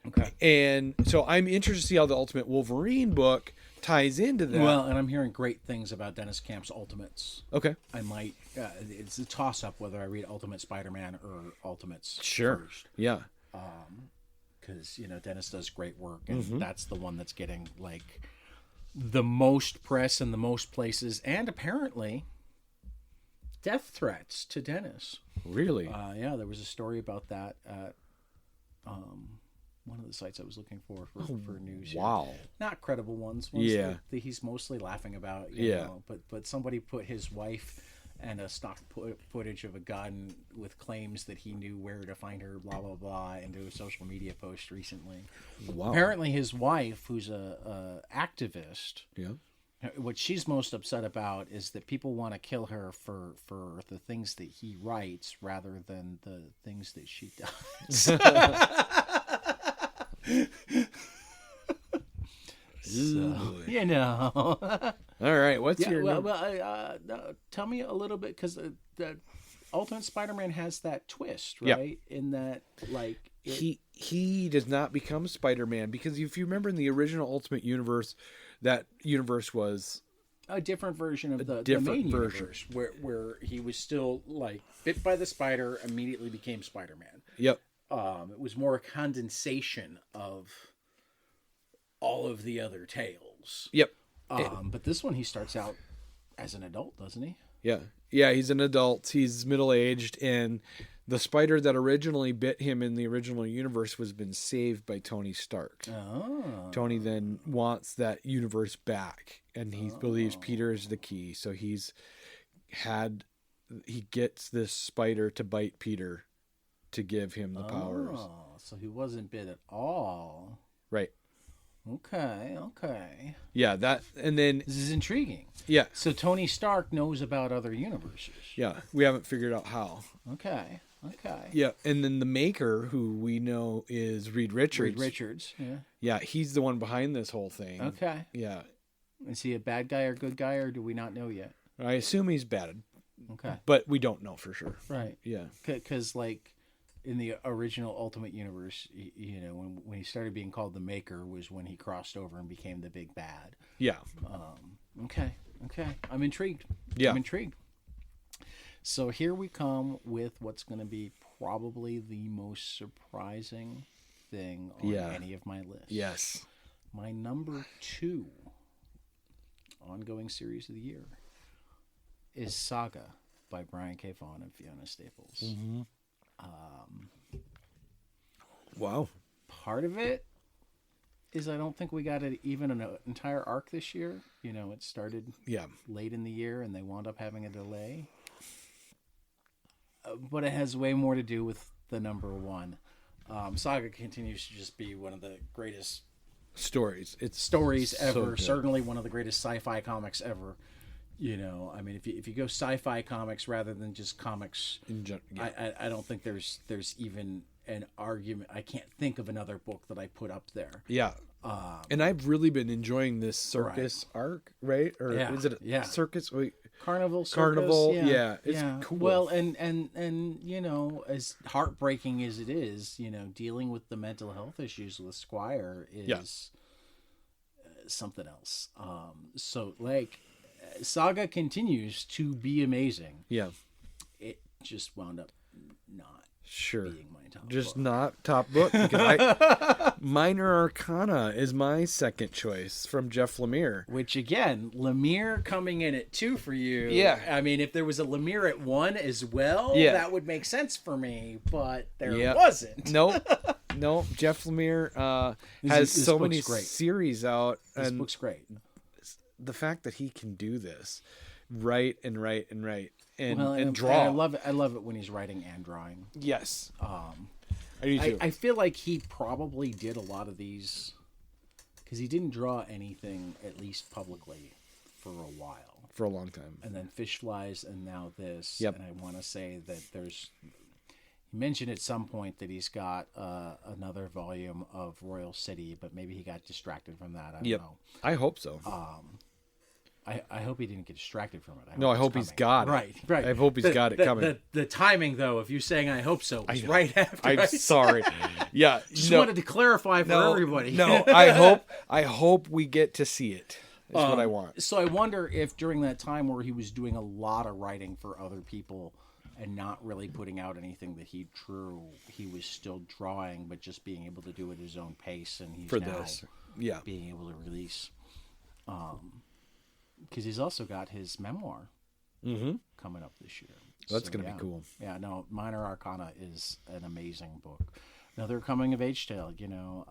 Okay. And so I'm interested to see how the Ultimate Wolverine book ties into that. Well, and I'm hearing great things about Dennis Camp's Ultimates. Okay. I might. It's a toss-up whether I read Ultimate Spider-Man or Ultimates first. Yeah. Because Dennis does great work, and that's the one that's getting like the most press in the most places, and apparently death threats to Dennis. Really? Yeah, there was a story about that at one of the sites I was looking for news. Wow. Not credible ones that he's mostly laughing about. You know, but somebody put his wife and a stock footage of a gun with claims that he knew where to find her, blah, blah, blah, into a social media post recently. Wow. Apparently his wife, who's a activist, what she's most upset about is that people want to kill her for the things that he writes rather than the things that she does. So, All right, what's your... tell me a little bit, because the Ultimate Spider-Man has that twist, right? In that, like... He does not become Spider-Man, because if you remember in the original Ultimate Universe, that universe was... a different version of the main universe, where he was still, like, bit by the spider, immediately became Spider-Man. Yep. It was more a condensation of all of the other tales. Yep. But this one, he starts out as an adult, doesn't he? Yeah. Yeah, he's an adult. He's middle-aged, and the spider that originally bit him in the original universe was been saved by Tony Stark. Oh. Tony then wants that universe back, and he believes Peter is the key. So he gets this spider to bite Peter to give him the powers. So he wasn't bit at all. Right. Okay. Yeah, and then... This is intriguing. Yeah. So Tony Stark knows about other universes. Yeah, we haven't figured out how. Okay. Yeah, and then the maker, who we know is Reed Richards. Yeah. Yeah, he's the one behind this whole thing. Okay. Yeah. Is he a bad guy or good guy, or do we not know yet? I assume he's bad. Okay. But we don't know for sure. Right. Yeah. Because, like, in the original Ultimate Universe, when he started being called the Maker was when he crossed over and became the big bad. Yeah. Okay. I'm intrigued. Yeah. I'm intrigued. So here we come with what's going to be probably the most surprising thing on any of my lists. Yes. My number 2 ongoing series of the year is Saga by Brian K. Vaughan and Fiona Staples. Mm-hmm. Wow. Part of it is I don't think we got even an entire arc this year. You know, it started late in the year and they wound up having a delay. But it has way more to do with the number one. Saga continues to just be one of the greatest stories ever. Certainly one of the greatest sci-fi comics ever. You know, I mean, if you go sci-fi comics rather than just comics, I don't think there's even an argument. I can't think of another book that I put up there. Yeah. And I've really been enjoying this circus arc, right? Or is it a circus? Wait. Carnival. It's cool. Well, and you know, as heartbreaking as it is, you know, dealing with the mental health issues with Squire is something else. So like, Saga continues to be amazing. Yeah. It just wound up not being my top just book. Not top book, because Minor Arcana is my second choice from Jeff Lemire. Which again, Lemire coming in at 2 for you. Yeah. I mean, if there was a Lemire at 1 as well, that would make sense for me, but there wasn't. Nope. Jeff Lemire has so many series out. This book's great. The fact that he can do this, write and draw. And I love it when he's writing and drawing. Yes. I do too. I feel like he probably did a lot of these because he didn't draw anything, at least publicly, for a while. For a long time. And then Fish Flies and now this. Yep. And I want to say that he mentioned at some point that he's got another volume of Royal City, but maybe he got distracted from that. I don't know. I hope so. I hope he didn't get distracted from it. I hope he's got it. Right. I hope he's got it coming. The timing, though, of you saying "I hope so," was right after. I'm sorry. Yeah, just wanted to clarify for everybody. No, I hope we get to see it. Is what I want. So I wonder if during that time where he was doing a lot of writing for other people and not really putting out anything that he drew, he was still drawing, but just being able to do it at his own pace, and he's being able to release. Because he's also got his memoir coming up this year. That's going to be cool. Yeah, no, Minor Arcana is an amazing book. Another coming-of-age tale, you know.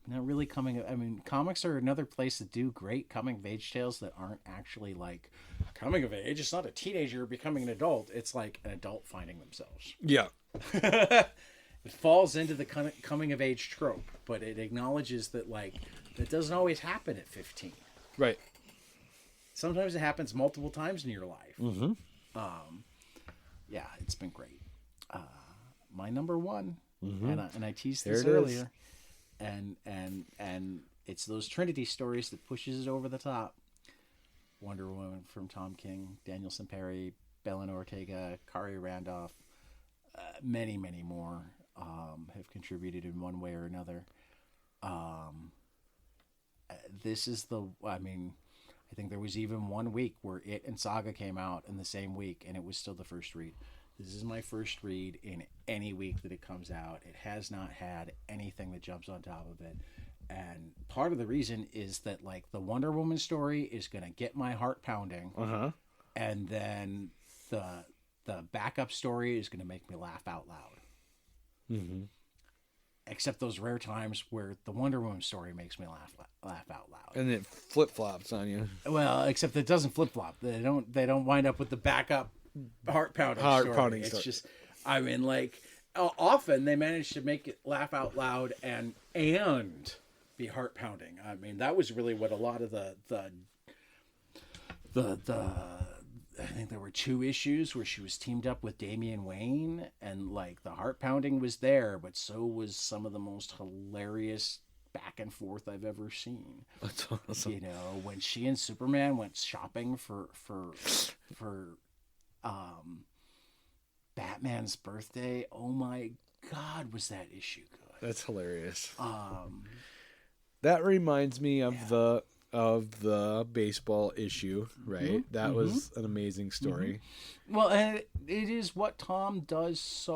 Not really comics are another place to do great coming-of-age tales that aren't actually like coming-of-age. It's not a teenager becoming an adult. It's like an adult finding themselves. Yeah. It falls into the coming-of-age trope, but it acknowledges that, like, that doesn't always happen at 15. Right. Sometimes it happens multiple times in your life. Mm-hmm. Yeah, it's been great. My number one, and I teased there this earlier, and it's those Trinity stories that pushes it over the top. Wonder Woman from Tom King, Daniel Samperi, Belen Ortega, Kari Randolph, many more have contributed in one way or another. This is I think there was even 1 week where it and Saga came out in the same week, and it was still the first read. This is my first read in any week that it comes out. It has not had anything that jumps on top of it. And part of the reason is that, like, the Wonder Woman story is going to get my heart pounding. And then the backup story is going to make me laugh out loud. Except those rare times where the Wonder Woman story makes me laugh out loud. And it flip-flops on you. Well, except it doesn't flip-flop. They don't wind up with the backup heart-pounding story. It's just, I mean, like, often they manage to make it laugh out loud and be heart-pounding. I mean, that was really what a lot of the I think there were 2 issues where she was teamed up with Damian Wayne, and like the heart pounding was there, but so was some of the most hilarious back and forth I've ever seen. That's awesome. You know, when she and Superman went shopping for Batman's birthday. Oh my God, was that issue good? That's hilarious. That reminds me of the baseball issue, right? That was an amazing story. Well, and it is what Tom does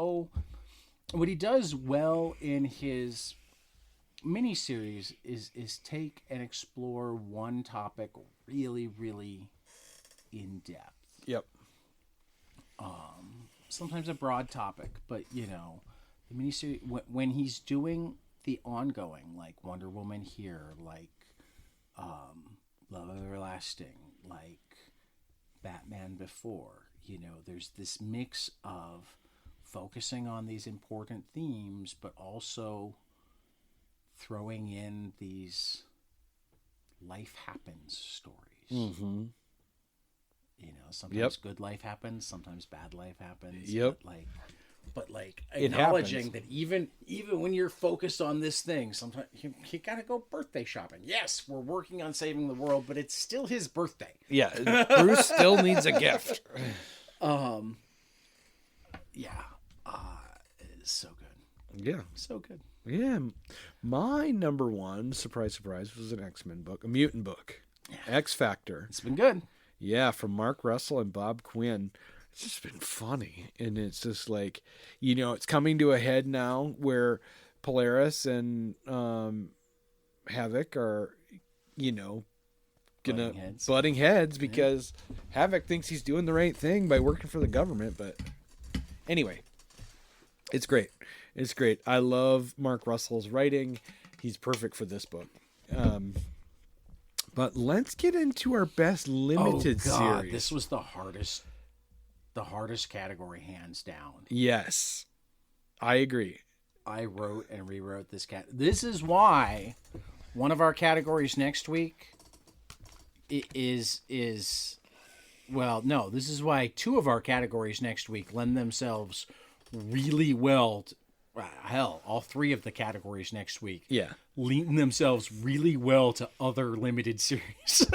what he does well in his miniseries is take and explore one topic really, really in depth. Yep. Sometimes a broad topic, but you know, the miniseries when he's doing the ongoing, like Wonder Woman here, like Love Everlasting, like Batman Before, you know, there's this mix of focusing on these important themes, but also throwing in these life happens stories. Mm-hmm. You know, sometimes good life happens, sometimes bad life happens. Yep. But acknowledging that even when you're focused on this thing, sometimes you gotta go birthday shopping. Yes, we're working on saving the world, but it's still his birthday. Yeah, Bruce still needs a gift. It's so good. Yeah, So good. yeah. My number one, surprise, surprise, was an X-Men book, a mutant book, X Factor. It's been good. Yeah, from Mark Russell and Bob Quinn. It's just been funny. And it's just like, you know, it's coming to a head now where Polaris and Havoc are, you know, butting heads because Havoc thinks he's doing the right thing by working for the government. But anyway, it's great. It's great. I love Mark Russell's writing. He's perfect for this book. But let's get into our best limited series. This was the hardest category, hands down. Yes, I agree. I wrote and rewrote this cat. This is why one of our categories next week is well, no, this is why two of our categories next week lend themselves really well to, hell, all three of the categories next week lend themselves really well to other limited series.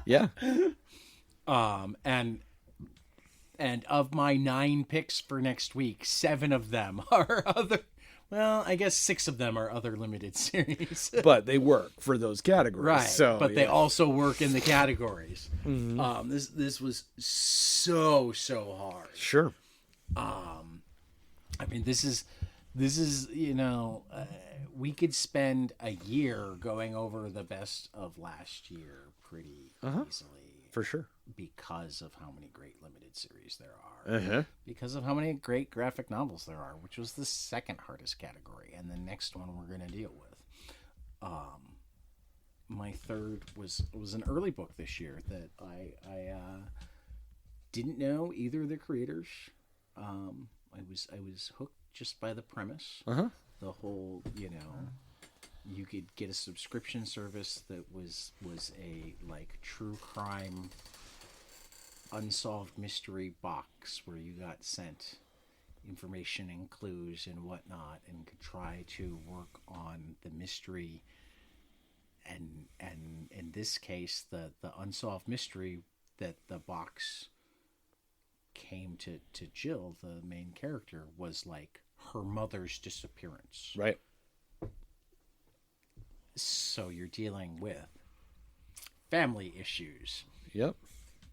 Yeah. And of my 9 picks for next week, 7 of them are other. Well, I guess 6 of them are other limited series. But they work for those categories. Right. So, but they also work in the categories. Mm-hmm. This was so hard. Sure. I mean, this is you know, we could spend a year going over the best of last year pretty easily. For sure. Because of how many great limited series there are. Because of how many great graphic novels there are, which was the second hardest category, and the next one we're going to deal with. My third was an early book this year that I didn't know either of the creators. I was hooked just by the premise. The whole, you know, you could get a subscription service that was a like true crime unsolved mystery box where you got sent information and clues and whatnot and could try to work on the mystery, and in this case the unsolved mystery that the box came to Jill, the main character, was like her mother's disappearance. Right. So you're dealing with family issues. Yep.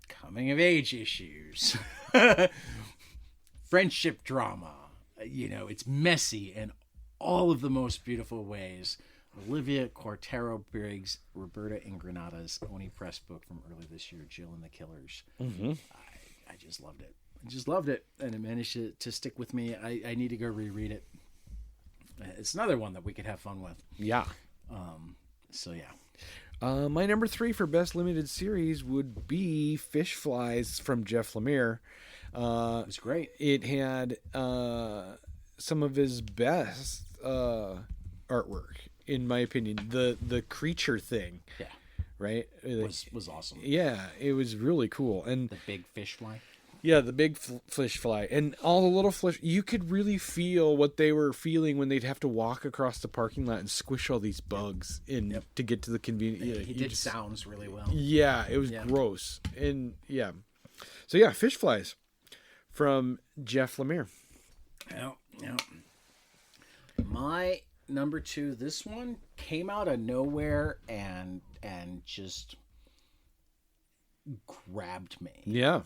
Coming of age issues. Friendship drama. You know, it's messy in all of the most beautiful ways. Olivia Quartero Briggs, Roberta Ingranata's Oni Press book from early this year, Jill and the Killers. Mm-hmm. I just loved it. I just loved it. And it managed to stick with me. I need to go reread it. It's another one that we could have fun with. Yeah. So yeah. My number 3 for best limited series would be Fish Flies from Jeff Lemire. It was great. It had some of his best artwork, in my opinion. The creature thing. Yeah. Right? Was awesome. Yeah, it was really cool. And the big fish fly. Yeah, the big fish fly. And all the little fish, you could really feel what they were feeling when they'd have to walk across the parking lot and squish all these bugs in to get to the convenience. Yeah, he did sounds really well. Yeah, it was gross. And yeah. So yeah, Fish Flies from Jeff Lemire. Yeah. My number 2, this one came out of nowhere and just grabbed me. Yeah.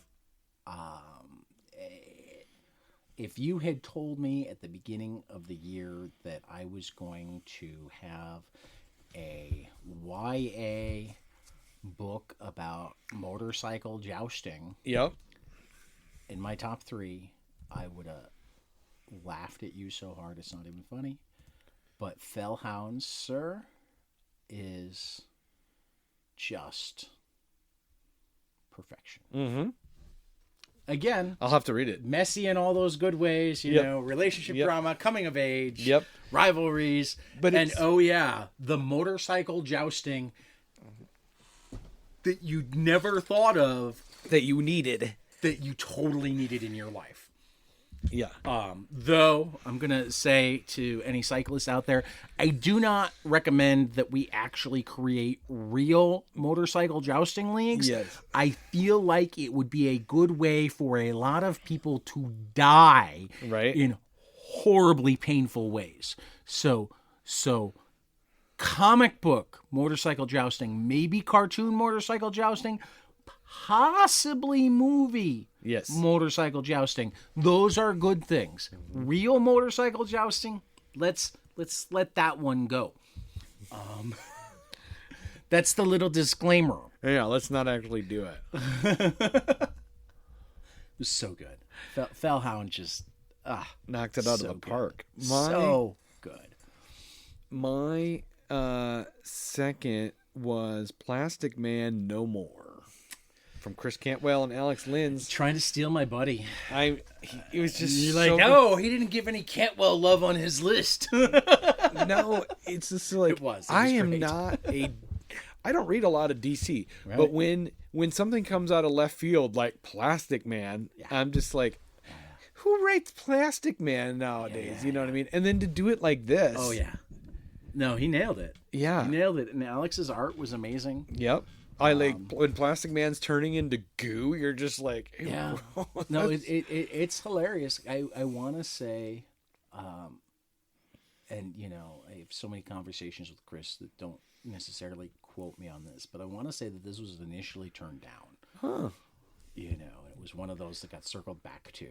If you had told me at the beginning of the year that I was going to have a YA book about motorcycle jousting in my top 3, I would have laughed at you so hard it's not even funny. But Fellhounds, sir, is just perfection. Mm-hmm. Again, I'll have to read it. Messy in all those good ways, you know, relationship drama, coming of age, rivalries, oh yeah, the motorcycle jousting that you never thought of, that you needed, that you totally needed in your life. Yeah. Though I'm going to say to any cyclists out there, I do not recommend that we actually create real motorcycle jousting leagues. Yes. I feel like it would be a good way for a lot of people to die in horribly painful ways. So comic book motorcycle jousting, maybe cartoon motorcycle jousting, possibly movie motorcycle jousting. Those are good things. Real motorcycle jousting, let's let that one go. That's the little disclaimer. Yeah, let's not actually do it. It was so good. Fellhound just knocked it out of the park. So good. My second was Plastic Man No More. From Chris Cantwell and Alex Linz. Trying to steal my buddy. It was just You're like, no, he didn't give any Cantwell love on his list. No, it's just like it was I am great. I don't read a lot of DC, but when something comes out of left field like Plastic Man, I'm just like, who writes Plastic Man nowadays? You know what I mean? And then to do it like this. Oh yeah. No, he nailed it. Yeah. He nailed it. And Alex's art was amazing. Yep. I like when Plastic Man's turning into goo. You're just like, ew. Yeah. No, it's hilarious. I want to say, and you know, I have so many conversations with Chris that don't necessarily quote me on this, but I want to say that this was initially turned down. Huh. You know, it was one of those that got circled back to,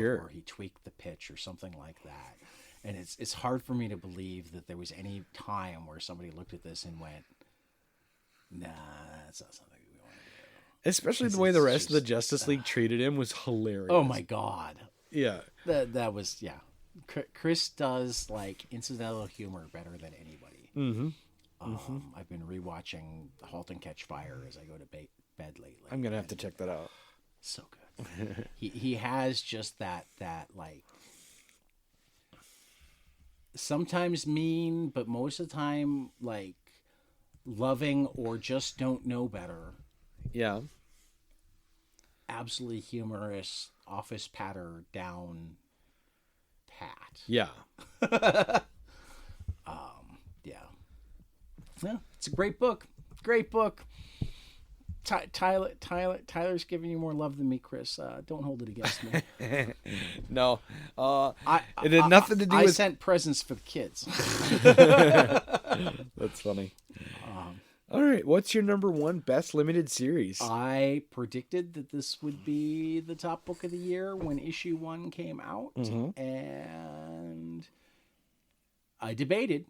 or he tweaked the pitch or something like that. And it's hard for me to believe that there was any time where somebody looked at this and went, nah, that's not something we want to do. Especially the way the rest of the Justice League treated him was hilarious. Oh my God. Yeah. That was, yeah. Chris does like incidental humor better than anybody. Mm-hmm. I've been rewatching *Halt and Catch Fire* as I go to bed lately. I'm gonna have to check that out. So good. he has just that like sometimes mean, but most of the time like loving or just don't know better. Yeah. Absolutely humorous office patter down pat. Yeah. Yeah, it's a great book. Great book. Tyler's giving you more love than me, Chris. Don't hold it against me. No, it had nothing to do with. I sent presents for the kids. That's funny. All right, what's your number one best limited series? I predicted that this would be the top book of the year when issue 1 came out, and I debated.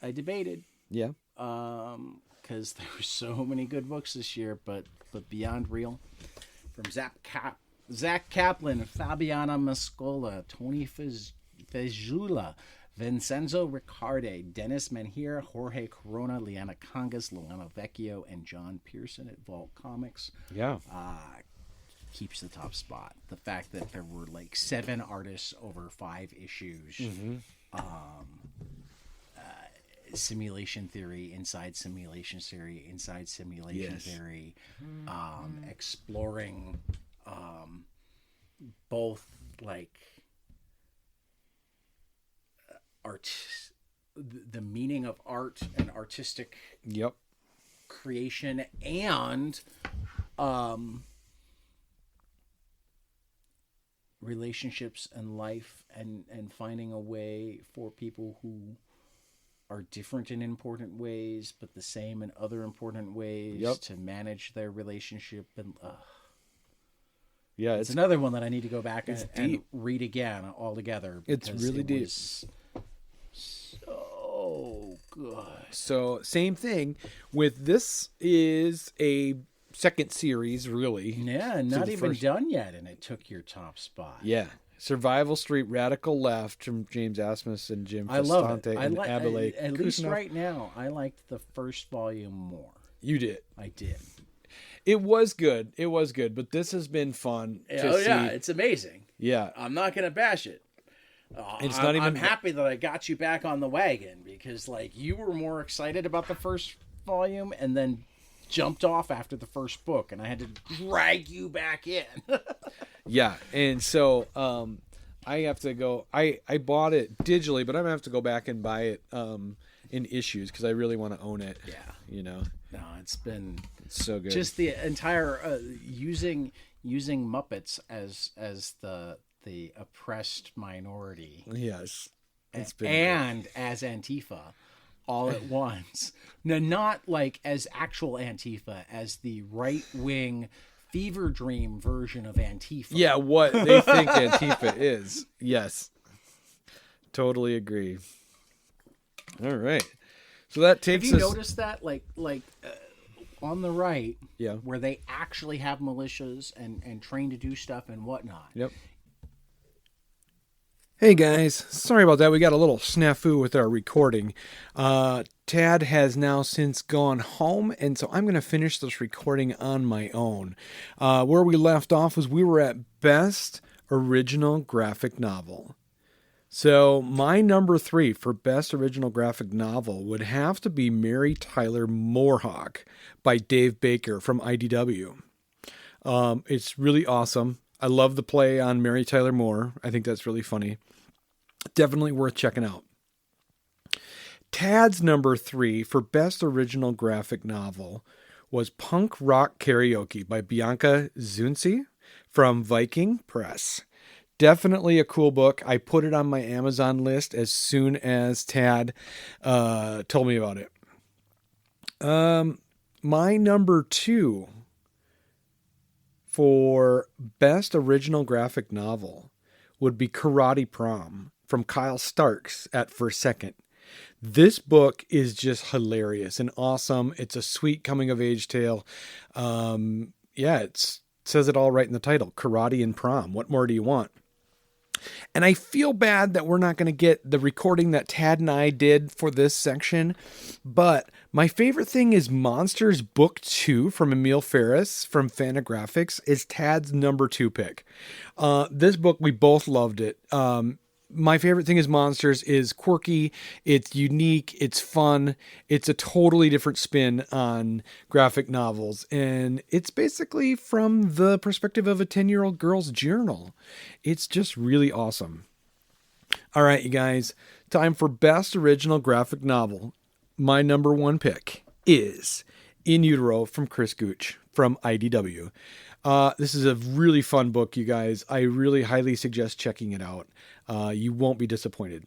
Yeah. Because there were so many good books this year, but Beyond Real, from Zach Kaplan, Fabiana Mascola, Tony Fejula, Vincenzo Riccardi, Dennis Menhir, Jorge Corona, Liana Congas, Luana Vecchio, and John Pearson at Vault Comics. Yeah. Keeps the top spot. The fact that there were like 7 artists over 5 issues. Simulation theory, inside simulation theory, inside simulation theory, exploring both like the meaning of art and artistic creation, and relationships and life, and finding a way for people who are different in important ways, but the same in other important ways to manage their relationship. And it's another one that I need to go back and read again altogether. It's really deep. So good. So same thing with this is a second series, really. Yeah, not even done yet, and it took your top spot. Yeah. Survival Street Radical Left from James Asmus and Jim I love Festante it. and Adelaide At Kusnov. least right now, I liked the first volume more. You did. I did. It was good. It was good, but this has been fun to see. Yeah, it's amazing. Yeah. I'm not going to bash it. I'm happy that I got you back on the wagon because, like, you were more excited about the first volume and then jumped off after the first book, and I had to drag you back in. Yeah, and so I have to go. I bought it digitally, but I'm gonna have to go back and buy it in issues because I really want to own it. Yeah, you know. No, it's so good. Just the entire using Muppets as the oppressed minority. Yes, it's been good. As Antifa. All at once. No, not like as actual Antifa, as the right-wing fever dream version of Antifa. Yeah, what they think Antifa is. Yes. Totally agree. All right. So that takes us... Have you noticed that? Like on the right, yeah, where they actually have militias and train to do stuff and whatnot. Yep. Hey guys, sorry about that. We got a little snafu with our recording. Tad has now since gone home, and so I'm going to finish this recording on my own. Where we left off was we were at Best Original Graphic Novel. So my number 3 for Best Original Graphic Novel would have to be Mary Tyler Moorhawk by Dave Baker from IDW. It's really awesome. I love the play on Mary Tyler Moore. I think that's really funny. Definitely worth checking out. Tad's number 3 for Best Original Graphic Novel was Punk Rock Karaoke by Bianca Zunzi from Viking Press. Definitely a cool book. I put it on my Amazon list as soon as Tad told me about it. My number 2 for Best Original Graphic Novel would be Karate Prom from Kyle Starks at First Second. This book is just hilarious and awesome. It's a sweet coming of age tale. It says it all right in the title, Karate and Prom. What more do you want? And I feel bad that we're not going to get the recording that Tad and I did for this section, but my favorite thing is Monsters Book 2 from Emil Ferris from Fantagraphics is Tad's number 2 pick. This book, we both loved it. My favorite thing is Monsters is quirky, it's unique, it's fun, it's a totally different spin on graphic novels, and it's basically from the perspective of a 10-year-old girl's journal. It's just really awesome. All right, you guys, time for Best Original Graphic Novel. My number 1 pick is In Utero from Chris Gooch from IDW. This is a really fun book, you guys. I really highly suggest checking it out. You won't be disappointed.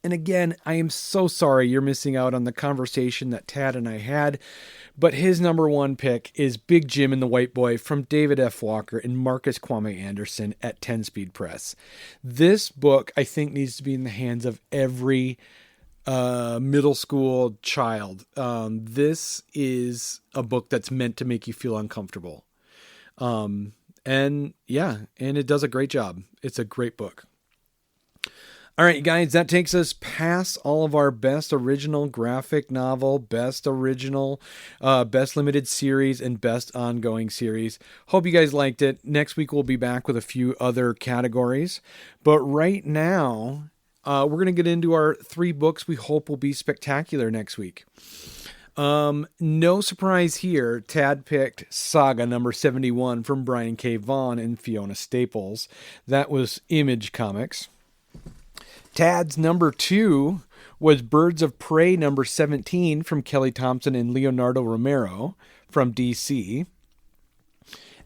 And again, I am so sorry you're missing out on the conversation that Tad and I had, but his number 1 pick is Big Jim and the White Boy from David F. Walker and Marcus Kwame Anderson at 10 Speed Press. This book, I think, needs to be in the hands of every middle school child. This is a book that's meant to make you feel uncomfortable. And it does a great job. It's a great book. All right, guys, that takes us past all of our Best Original Graphic Novel, Best Original, Best Limited Series, and Best Ongoing Series. Hope you guys liked it. Next week, we'll be back with a few other categories. But right now, we're going to get into our 3 books we hope will be spectacular next week. No surprise here, Tad picked Saga number 71 from Brian K. Vaughan and Fiona Staples. That was Image Comics. Tad's number 2 was Birds of Prey number 17 from Kelly Thompson and Leonardo Romero from DC.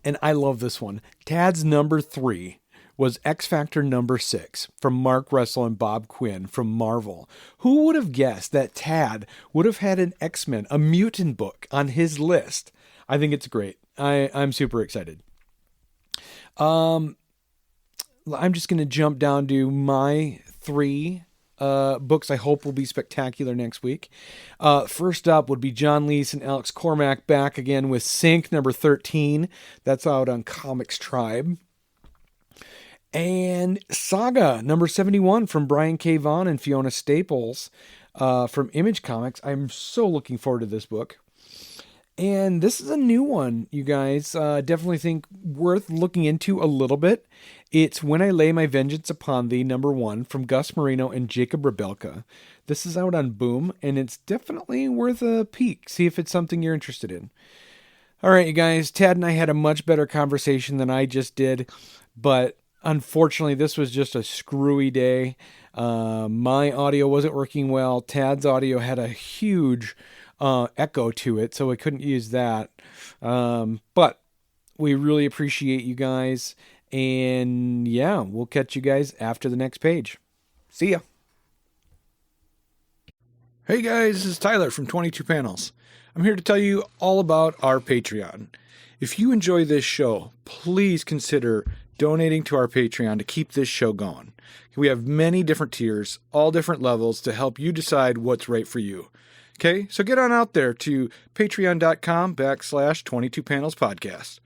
And I love this one. Tad's number 3 was X Factor number 6 from Mark Russell and Bob Quinn from Marvel. Who would have guessed that Tad would have had an X-Men, a mutant book on his list? I think it's great. I'm super excited. I'm just going to jump down to my 3 books I hope will be spectacular next week. First up would be John Lees and Alex Cormack back again with Sync number 13. That's out on Comics Tribe. And Saga number 71 from Brian K. Vaughan and Fiona Staples from Image Comics. I'm so looking forward to this book. And this is a new one, you guys. Definitely think worth looking into a little bit. It's When I Lay My Vengeance Upon Thee, number 1, from Gus Marino and Jacob Rebelka. This is out on Boom, and it's definitely worth a peek. See if it's something you're interested in. All right, you guys. Tad and I had a much better conversation than I just did, but unfortunately, this was just a screwy day. My audio wasn't working well. Tad's audio had a huge echo to it, so I couldn't use that. But we really appreciate you guys. And yeah, we'll catch you guys after the next page. See ya. Hey guys, this is Tyler from 22 Panels. I'm here to tell you all about our Patreon. If you enjoy this show, please consider donating to our Patreon to keep this show going. We have many different tiers, all different levels to help you decide what's right for you. Okay, so get on out there to patreon.com/22panelspodcast.